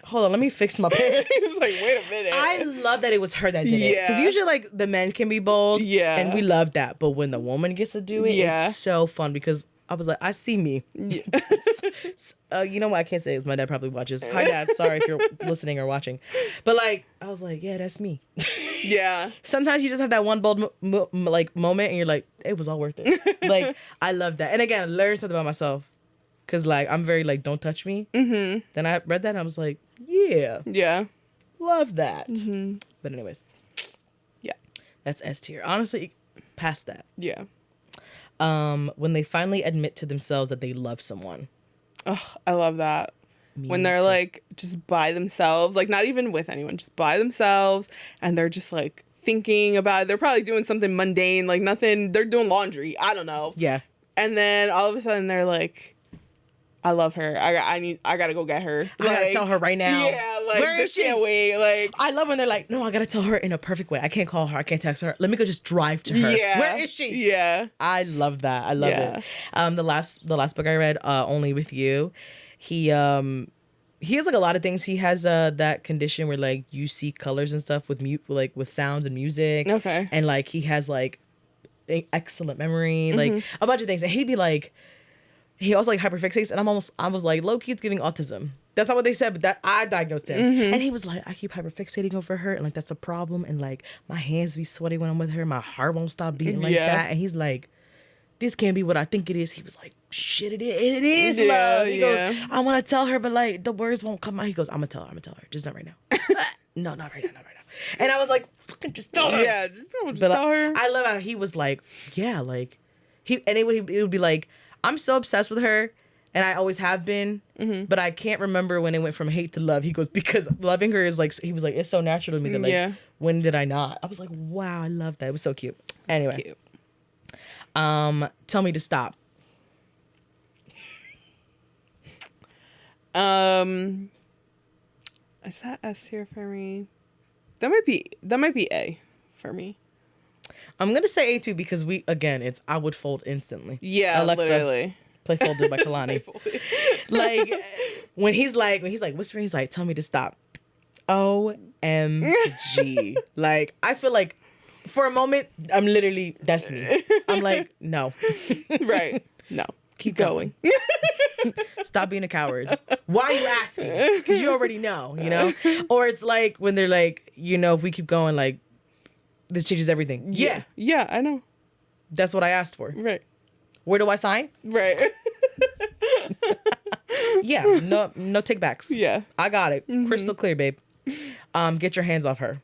"Hold on, let me fix my pants." He's like, "Wait a minute." I love that it was her that did it. Yeah. Because usually, like, the men can be bold. Yeah. And we love that. But when the woman gets to do it, Yeah. it's so fun because I was like, I see me. Yeah. You know what I can't say is my dad probably watches. Hi, Dad. Sorry if you're listening or watching. But, like, I was like, yeah, that's me. Yeah. Sometimes you just have that one bold moment and you're like, it was all worth it. Like, I love that. And again, learn something about myself. Because, like, I'm very, like, don't touch me. Mm-hmm. Then I read that and I was like, yeah, Yeah. love that. Mm-hmm. But anyways, Yeah. that's S tier. Honestly, past that. Yeah. When they finally admit to themselves that they love someone. Oh, I love that. Me When they're too. like just by themselves, like not even with anyone, just by themselves, and they're just like thinking about it. They're probably doing something mundane, like nothing. They're doing laundry. I don't know. Yeah. And then all of a sudden they're like, I love her. I gotta go get her. I gotta Like, tell her right now. Yeah, like Where this is she? can't wait. Like I love when they're like, no, I gotta tell her in a perfect way. I can't call her. I can't text her. Let me go just drive to her. yeah. Where is she? Yeah. I love that. I love Yeah. it. The last book I read, Only with You, he has like a lot of things. He has that condition where like you see colors and stuff with with sounds and music. Okay. And like he has like excellent memory, like a bunch of things. And he'd be like, he also like hyperfixates, and I was like, low key, it's giving autism. That's not what they said, but that I diagnosed him. And he was like, I keep hyperfixating over her, and like that's a problem. And like my hands be sweaty when I'm with her, my heart won't stop beating like Yeah. that. And he's like, this can't be what I think it is. He was like, shit, it is Yeah, love. He yeah. goes, I want to tell her, but like the words won't come out. He goes, I'm gonna tell her, just not right now. No, not right now. And I was like, fucking just tell her. Yeah. Just But tell her. I love how he was like, yeah, like it would be like, I'm so obsessed with her, and I always have been, but I can't remember when it went from hate to love. He goes, because loving her is like, he was like, it's so natural to me that like, Yeah. when did I not? I was like, wow, I love that. It was so cute. Anyway, Cute. Tell me to stop. Is that S here for me? That might be A for me. I'm gonna say A2 because it's I would fold instantly. Yeah, Alexa, literally. play Folded by Kalani. Like when he's like whispering, he's like, tell me to stop. OMG. Like I feel like for a moment I'm literally, that's me. I'm like, no. Right. No. Keep going. Stop being a coward. Why are you asking? Because you already know, you know? Or it's like when they're like, if we keep going, like, this changes everything. Yeah. Yeah, I know. That's what I asked for. Right. Where do I sign? Right. Yeah. No take backs. Yeah. I got it. Crystal clear, babe. Get your hands off her.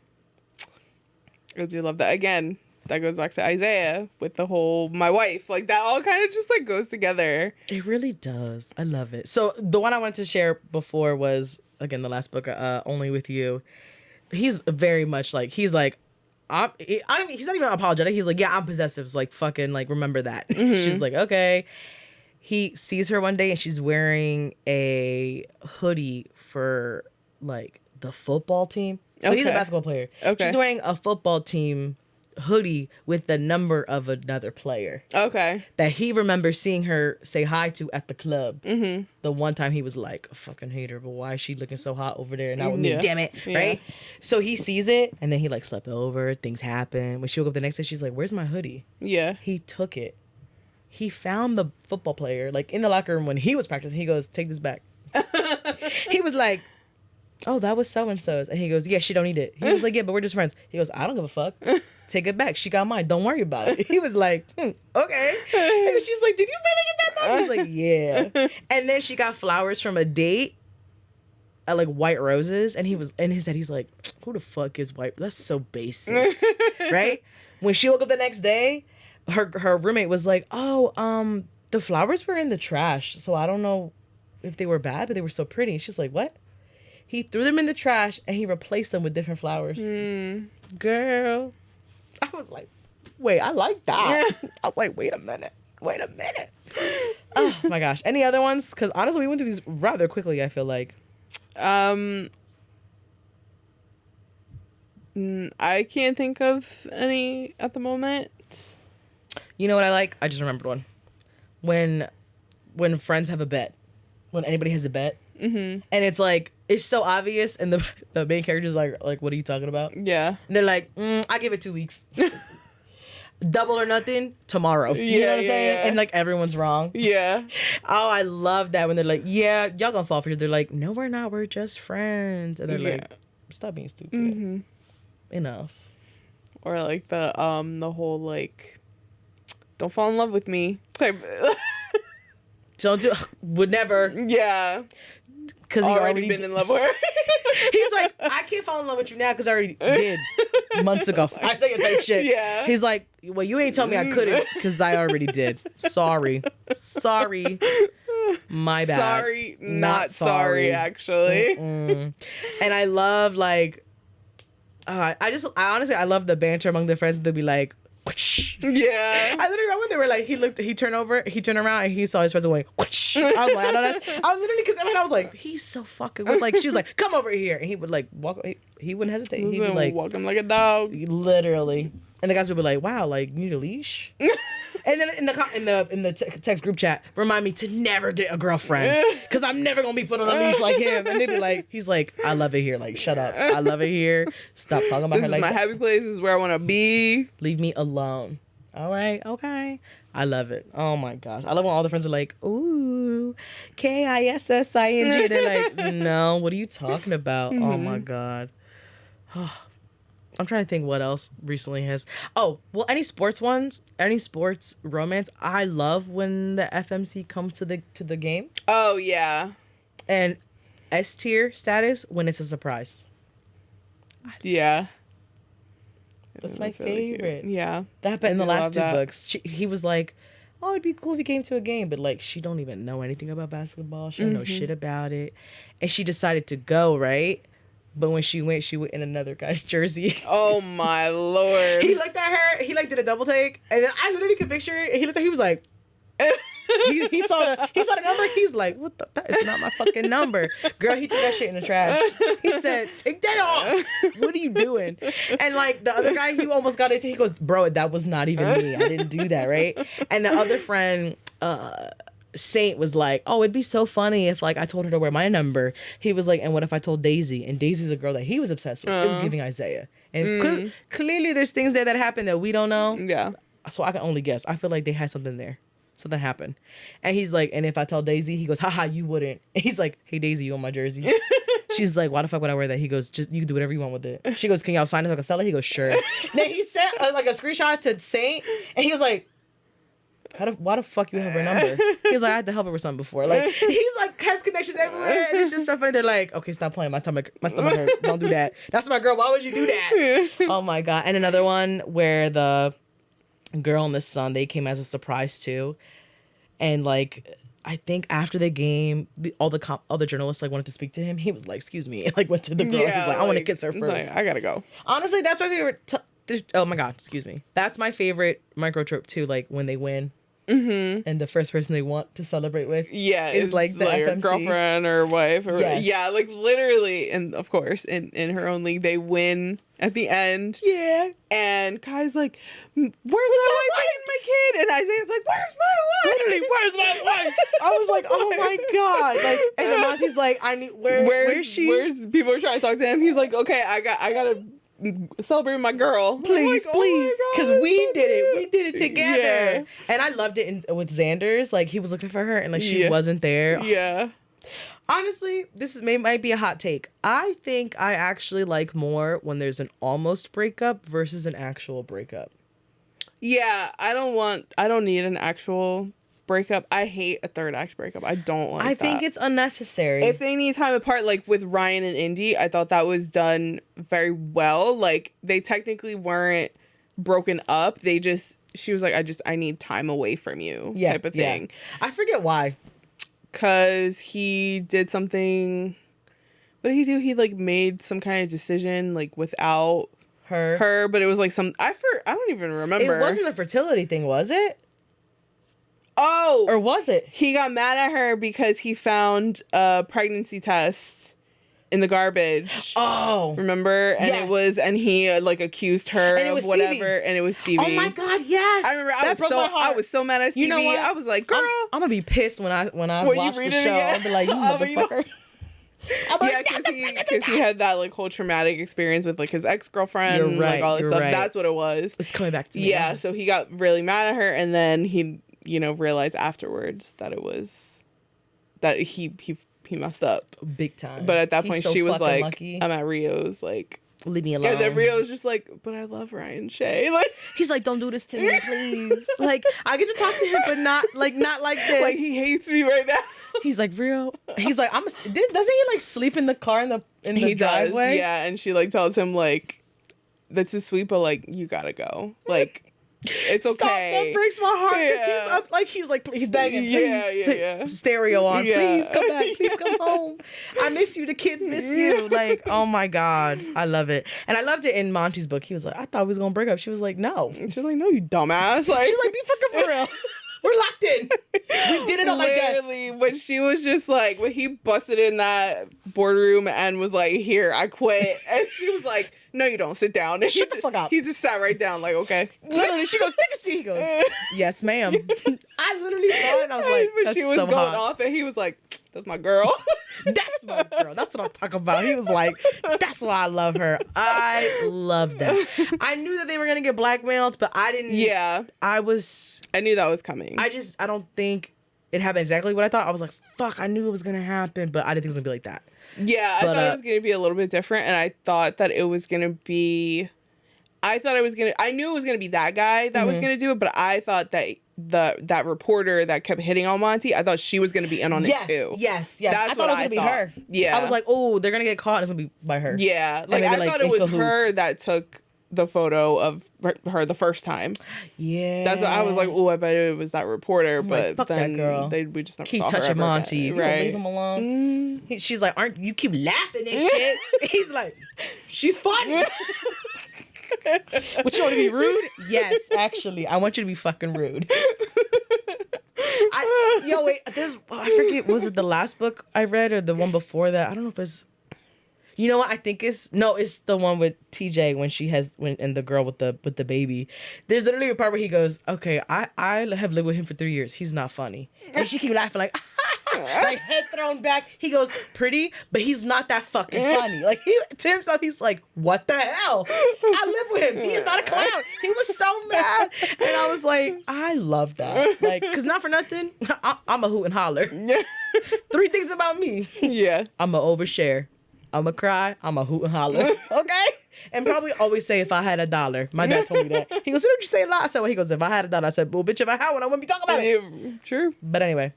I do love that. Again, that goes back to Isaiah with the whole my wife. Like that all kind of just like goes together. It really does. I love it. So the one I wanted to share before was, again, the last book, Only with You. He's very much like, he's like, he's not even apologetic. He's like, yeah, I'm possessive. It's like, fucking, like, remember that. She's like, okay. He sees her one day and she's wearing a hoodie for, like, the football team. So he's a Okay. basketball player. Okay. She's wearing a football team hoodie with the number of another player Okay. that he remembers seeing her say hi to at the club. The one time he was like, I fucking hate her, but why is she looking so hot over there and not with me? Yeah. Damn it. Yeah. Right? So he sees it and then he like slept over. Things happen. When she woke up the next day, she's like, where's my hoodie? Yeah. He took it. He found the football player like in the locker room when he was practicing. He goes, take this back. He was like, oh, that was so-and-so's. And he goes, yeah, she don't need it. He was like, yeah, but we're just friends. He goes, I don't give a fuck. Take it back. She got mine. Don't worry about it. He was like, okay. And then she's like, did you really get that back? He's like, yeah. And then she got flowers from a date, like white roses. And he was, in his head, he's like, who the fuck is white? That's so basic. Right? When she woke up the next day, her roommate was like, oh, the flowers were in the trash. So I don't know if they were bad, but they were so pretty. And she's like, what? He threw them in the trash and he replaced them with different flowers. Girl. I was like, wait, I like that. I was like, wait a minute. Oh my gosh. Any other ones? Because honestly, we went through these rather quickly, I feel like. I can't think of any at the moment. You know what I like? I just remembered one. When friends have a bet. When anybody has a bet. And it's like, it's so obvious, and the main character's like, what are you talking about? Yeah. And they're like, I give it 2 weeks. Double or nothing tomorrow. You know what I'm saying? Yeah. And like everyone's wrong. Yeah. Oh, I love that when they're like, yeah, y'all gonna fall for it. They're like, no, we're not. We're just friends. And they're like, stop being stupid. Enough. Or like the whole like, don't fall in love with me type. Don't do. Would never. Yeah. Because he already been in love with her. He's like, I can't fall in love with you now because I already did months ago. I say it type shit. Yeah. He's like, well, you ain't tell me I couldn't because I already did. Sorry. My bad. Sorry, not sorry, actually. And I love like, I honestly love the banter among the friends. They'll be like, whoosh. Yeah. I literally remember when they were like, he turned around and he saw his friends going, whoosh. I was like, I know I was literally, because I was like, he's so fucking weird. Like, she's like, come over here. And he would like walk, he wouldn't hesitate. He'd be like, walk him like a dog. Literally. And the guys would be like, wow, like, you need a leash? And then in the text group chat, remind me to never get a girlfriend because I'm never gonna be put on a leash like him. And they'd be like, he's like, I love it here. Like, shut up. I love it here. Stop talking about her like that. This is my happy place. This is where I want to be. Leave me alone. All right, okay. I love it. Oh my gosh, I love when all the friends are like, ooh, KISSING. They're like, no, what are you talking about? Oh my god. I'm trying to think what else recently has. Oh, well, any sports romance. I love when the FMC comes to the game. Oh yeah. And S tier status when it's a surprise. Yeah. That's my favorite. Really yeah. That happened in the last two books. He was like, oh, it'd be cool if he came to a game, but like she don't even know anything about basketball. She don't know shit about it, and she decided to go, right? But when she went in another guy's jersey. Oh my lord. He looked at her, he like did a double take, and then I literally could picture it. And he looked at her, he was like, he saw the number, he's like, that is not my fucking number. Girl, he threw that shit in the trash. He said, take that off. What are you doing? And like the other guy, he almost got it. He goes, bro, that was not even me. I didn't do that, right? And the other friend, Saint was like, oh, it'd be so funny if like I told her to wear my number. He was like, and what if I told Daisy? And Daisy's a girl that he was obsessed with. It was giving Isaiah. And clearly there's things there that happen that we don't know. Yeah. So I can only guess. I feel like they had something there. Something happened. And he's like, and if I tell Daisy, he goes, haha, you wouldn't. And he's like, hey Daisy, you on my jersey? She's like, why the fuck would I wear that? He goes, just you can do whatever you want with it. She goes, can y'all sign it so I can sell it? He goes, sure. Then he sent like a screenshot to Saint, and he was like, why the fuck you have her number? He's like, I had to help her with something before. Like, he's like, has connections everywhere. And it's just so funny. They're like, okay, stop playing. My stomach hurt. Don't do that. That's my girl. Why would you do that? Oh my God. And another one where the girl and the son, they came as a surprise too. And like, I think after the game, all the journalists like wanted to speak to him. He was like, excuse me. And like went to the girl. Yeah, he's like, I want to kiss her first. Like, I gotta go. Honestly, that's my favorite. Oh my God, excuse me. That's my favorite microtrope too. Like when they win. And the first person they want to celebrate with is like the FMC. Girlfriend or wife or yeah, like literally, and of course in her own league they win at the end. Yeah. And Kai's like, where's my wife and my kid? And Isaiah's like, where's my wife? Literally, where's my wife? I was like, oh my God. Like, and then Monty's like, I need where's she? Where's people are trying to talk to him? He's like, okay, I gotta celebrate my girl, please, like, please, because we did it together. Yeah. And I loved it with Xander's, like he was looking for her and like she wasn't there. Yeah. Honestly, might be a hot take. I think I actually like more when there's an almost breakup versus an actual breakup. Yeah, I don't need an actual breakup. I hate a third act breakup. I don't like that. I think it's unnecessary. If they need time apart, like with Ryan and Indy, I thought that was done very well. Like, they technically weren't broken up. She was like, I need time away from you, type of thing. Yeah. I forget why. Because he did something. What did he do? He like made some kind of decision like without her, but it was like I don't even remember. It wasn't the fertility thing, was it? Oh, or was it? He got mad at her because he found a pregnancy test in the garbage. Oh, remember? And yes. and he like accused her of whatever, Stevie. And it was Stevie. Oh my God, yes! I remember. I was so mad at Stevie. You know what? I was like, girl, I'm gonna be pissed when I watch the show. I'll be like, you motherfucker. Yeah, because he had that like whole traumatic experience with like his ex-girlfriend. You're right. Like all this stuff. Right. That's what it was. It's coming back to me. Yeah. So he got really mad at her, and then he, realized afterwards that it was that he messed up big time. But at that point, she was like, lucky. I'm at Rio's, like, leave me alone. And then Rio's just like, but I love Ryan Shay. Like, he's like, don't do this to me, please. Like, I get to talk to him, but not like this. Like, he hates me right now. He's like, Rio. He's like, doesn't he like sleep in the car in the driveway? Does, yeah. And she like tells him like, that's his sweet, but like, you gotta go. Like, it's okay. Stop, that breaks my heart. Yeah. He's begging, please, stereo on, please come back, please come home. I miss you. The kids miss you. Like, oh my God, I love it. And I loved it in Monty's book. He was like, I thought we was gonna break up. She was like, no. She's like, no, you dumbass. Like, she's like, be fucking for real. We're locked in. We did it on my desk. When she was just like, when he busted in that boardroom and was like, here, I quit. And she was like, no, you don't. Sit down. And shut the fuck up. He just sat right down like, okay. Literally, she goes, take a seat. He goes, yes, ma'am. I literally saw it and I was like, but she was so going off and he was like, that's my girl. That's my girl. That's what I'm talking about. He was like, that's why I love her. I love that. I knew that they were going to get blackmailed, but I didn't. Yeah. I knew that was coming. I don't think it happened exactly what I thought. I was like, fuck, I knew it was going to happen, but I didn't think it was going to be like that. Yeah, I thought it was going to be a little bit different, and I thought that it was going to be... I knew it was going to be that guy that was going to do it, but I thought that that reporter that kept hitting on Monty, I thought she was going to be in on it too. Yes. I thought it was going to be her. Yeah. I was like, oh, they're going to get caught and it's going to be by her. Yeah. Like, I thought it was her that took the photo of her the first time. Yeah. That's what I was like, oh, I bet it was that reporter, but like, fuck then that girl. We just never keep saw touching her Monty. Again. Right. Leave him alone. She's like, aren't you keep laughing and shit? He's like, she's funny. Would you want to be rude? Yes, actually. I want you to be fucking rude. I forget, was it the last book I read or the one before that? I don't know if it's... You know what? I think it's the one with TJ and the girl with the baby. There's literally a part where he goes, okay, I have lived with him for 3 years. He's not funny. And she keep laughing like, like head thrown back. He goes, pretty, but he's not that fucking funny. Like to himself, he's like, what the hell? I live with him. He's not a clown. He was so mad. And I was like, I love that. Like, cause not for nothing, I'm a hoot and holler. 3 things about me. Yeah. I'm a overshare. I'm a cry. I'm a hoot and holler. Okay? And probably always say if I had $1. My dad told me that. He goes, what did you say a lot? I said, well, he goes, if I had $1. I said, well, bitch, if I had one, I wouldn't be talking about it. True. But anyway,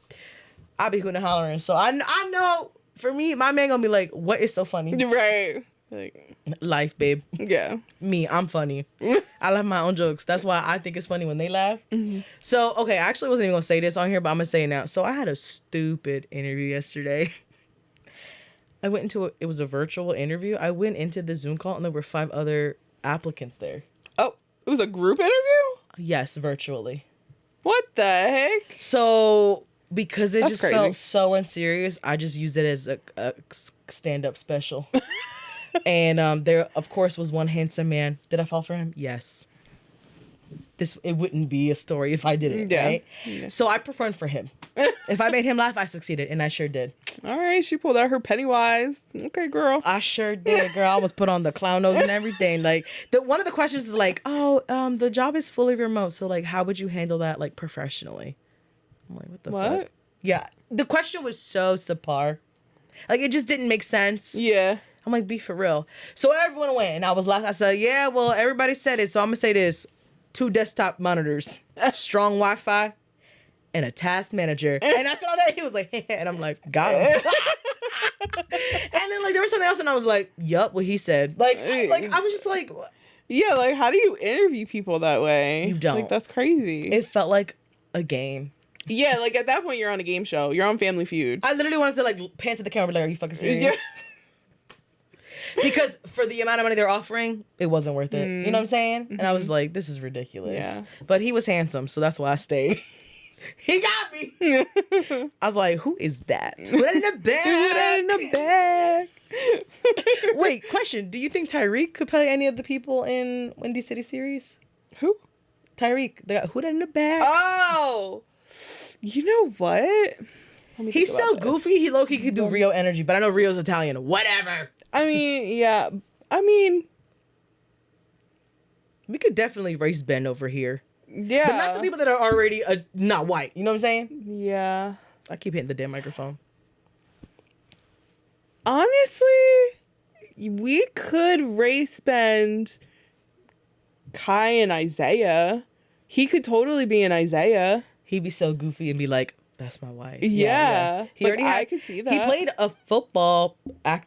I'll be hooting and hollering. So I know for me, my man gonna be like, what is so funny? Right. Like, life, babe. Yeah. Me, I'm funny. I love my own jokes. That's why I think it's funny when they laugh. Mm-hmm. So, okay, I actually wasn't even gonna say this on here, but I'm gonna say it now. So I had a stupid interview yesterday. It was a virtual interview. I went into the Zoom call and there were 5 other applicants there. Oh, it was a group interview? Yes, virtually. What the heck? So, because it just crazy. felt so unserious, I just used it as a stand-up special. And there, of course, was one handsome man. Did I fall for him? Yes. It wouldn't be a story if I didn't, right? Yeah. So I performed for him. If I made him laugh, I succeeded, and I sure did. All right, she pulled out her Pennywise. Okay, girl. I sure did, girl. I almost put on the clown nose and everything. Like, one of the questions is like, the job is fully remote, so like, how would you handle that like professionally? I'm like, what the fuck? Yeah, the question was so subpar. Like, it just didn't make sense. Yeah. I'm like, be for real. So everyone went, and I was last. I said, yeah, well, everybody said it, so I'm gonna say this: 2 desktop monitors, strong Wi-Fi, and a task manager. And I saw that he was like, and I'm like, got him. And then like there was something else, and I was like, yup, what he said. Like I was just like, what? Yeah, like how do you interview people that way? You don't. Like that's crazy. It felt like a game. Yeah, like at that point you're on a game show. You're on Family Feud. I literally wanted to like pan to the camera, and be like, are you fucking serious? Yeah. Because for the amount of money they're offering, it wasn't worth it. You know what I'm saying? Mm-hmm. And I was like, this is ridiculous. Yeah. But he was handsome, so that's why I stayed. He got me. I was like, who is that? Who that in the back? Who that in the back? Wait, question. Do you think Tyreek could play any of the people in Windy City series? Who? Tyreek. Who that in the back? Oh. You know what? He's so goofy, he low-key could do Rio energy, but I know Rio's Italian. Whatever. I mean, yeah. I mean, we could definitely race Ben over here. Yeah. But not the people that are already not white. You know what I'm saying? Yeah. I keep hitting the damn microphone. Honestly, we could race bend Kai and Isaiah. He could totally be an Isaiah. He'd be so goofy and be like, that's my wife. Yeah. He already I could see that. He played a football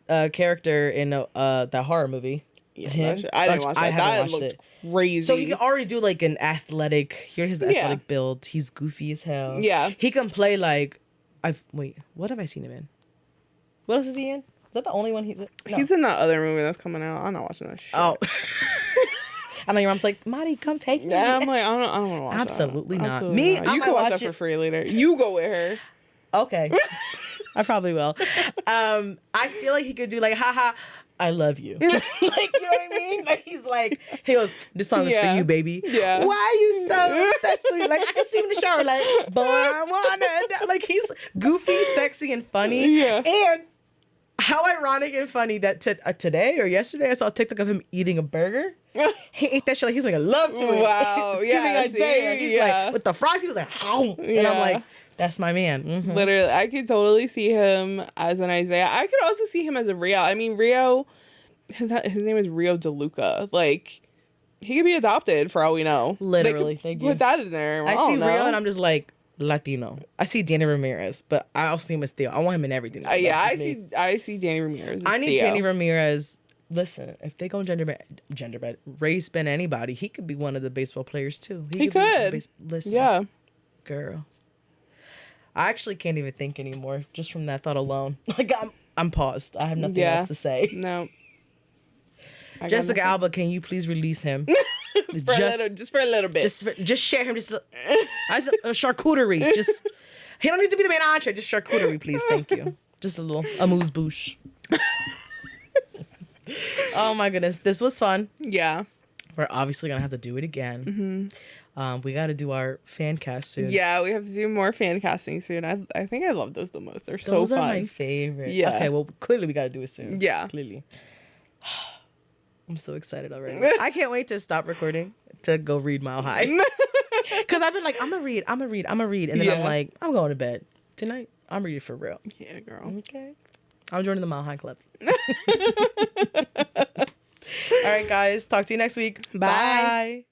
character in that horror movie. Yeah, I didn't watch that. That looked crazy. So he can already do like an athletic. Here's his athletic build. He's goofy as hell. Yeah. He can play like what have I seen him in? What else is he in? Is that the only one he's in? No. He's in that other movie that's coming out. I'm not watching that shit. Oh. I know your mom's like, Marty, come take me. Yeah, I'm like, I don't want to watch Absolutely that. not. Absolutely Me, not. You can watch that for free later. You go with her. Okay. I probably will. I feel like he could do like, haha, I love you. Like, you know what I mean? Like, he goes, this song is for you, baby. Yeah. Why are you so obsessed? Like, I can see him in the shower, like, boy, I wanna. Like, he's goofy, sexy, and funny. Yeah. And how ironic and funny that today or yesterday I saw a TikTok of him eating a burger. He ate that shit like he's like, I love to it. Wow. It's yeah. giving Isaiah. He's like, with the fries, he was like, oh. And I'm like, that's my man. Mm-hmm. Literally, I could totally see him as an Isaiah. I could also see him as a Rio. I mean, Rio, his name is Rio DeLuca. Like, he could be adopted for all we know. Literally, thank you. Put that in there. I see Rio and I'm just like, Latino. I see Danny Ramirez, but I also see him as Theo. I want him in everything. Yeah, I see Danny Ramirez. I need Theo. Danny Ramirez. Listen, if they go gender bend, race bend anybody, he could be one of the baseball players too. He could. Listen, yeah, girl. I actually can't even think anymore just from that thought alone. Like I'm paused. I have nothing else to say. No. Jessica Alba, can you please release him? just for a little bit. Just share him. Just a charcuterie. He don't need to be the main entree. Just charcuterie, please. Thank you. Just a little amuse bouche. Oh my goodness, this was fun. Yeah. We're obviously gonna have to do it again. Mm-hmm. We got to do our fan cast soon. Yeah, we have to do more fan casting soon. I think I love those the most. They're so fun. Those are my favorite. Yeah. Okay, well, clearly we got to do it soon. Yeah. Clearly. I'm so excited already. I can't wait to stop recording to go read Mile High. Because I've been like, I'm going to read. And then I'm like, I'm going to bed. Tonight, I'm reading for real. Yeah, girl. Okay. I'm joining the Mile High Club. All right, guys. Talk to you next week. Bye.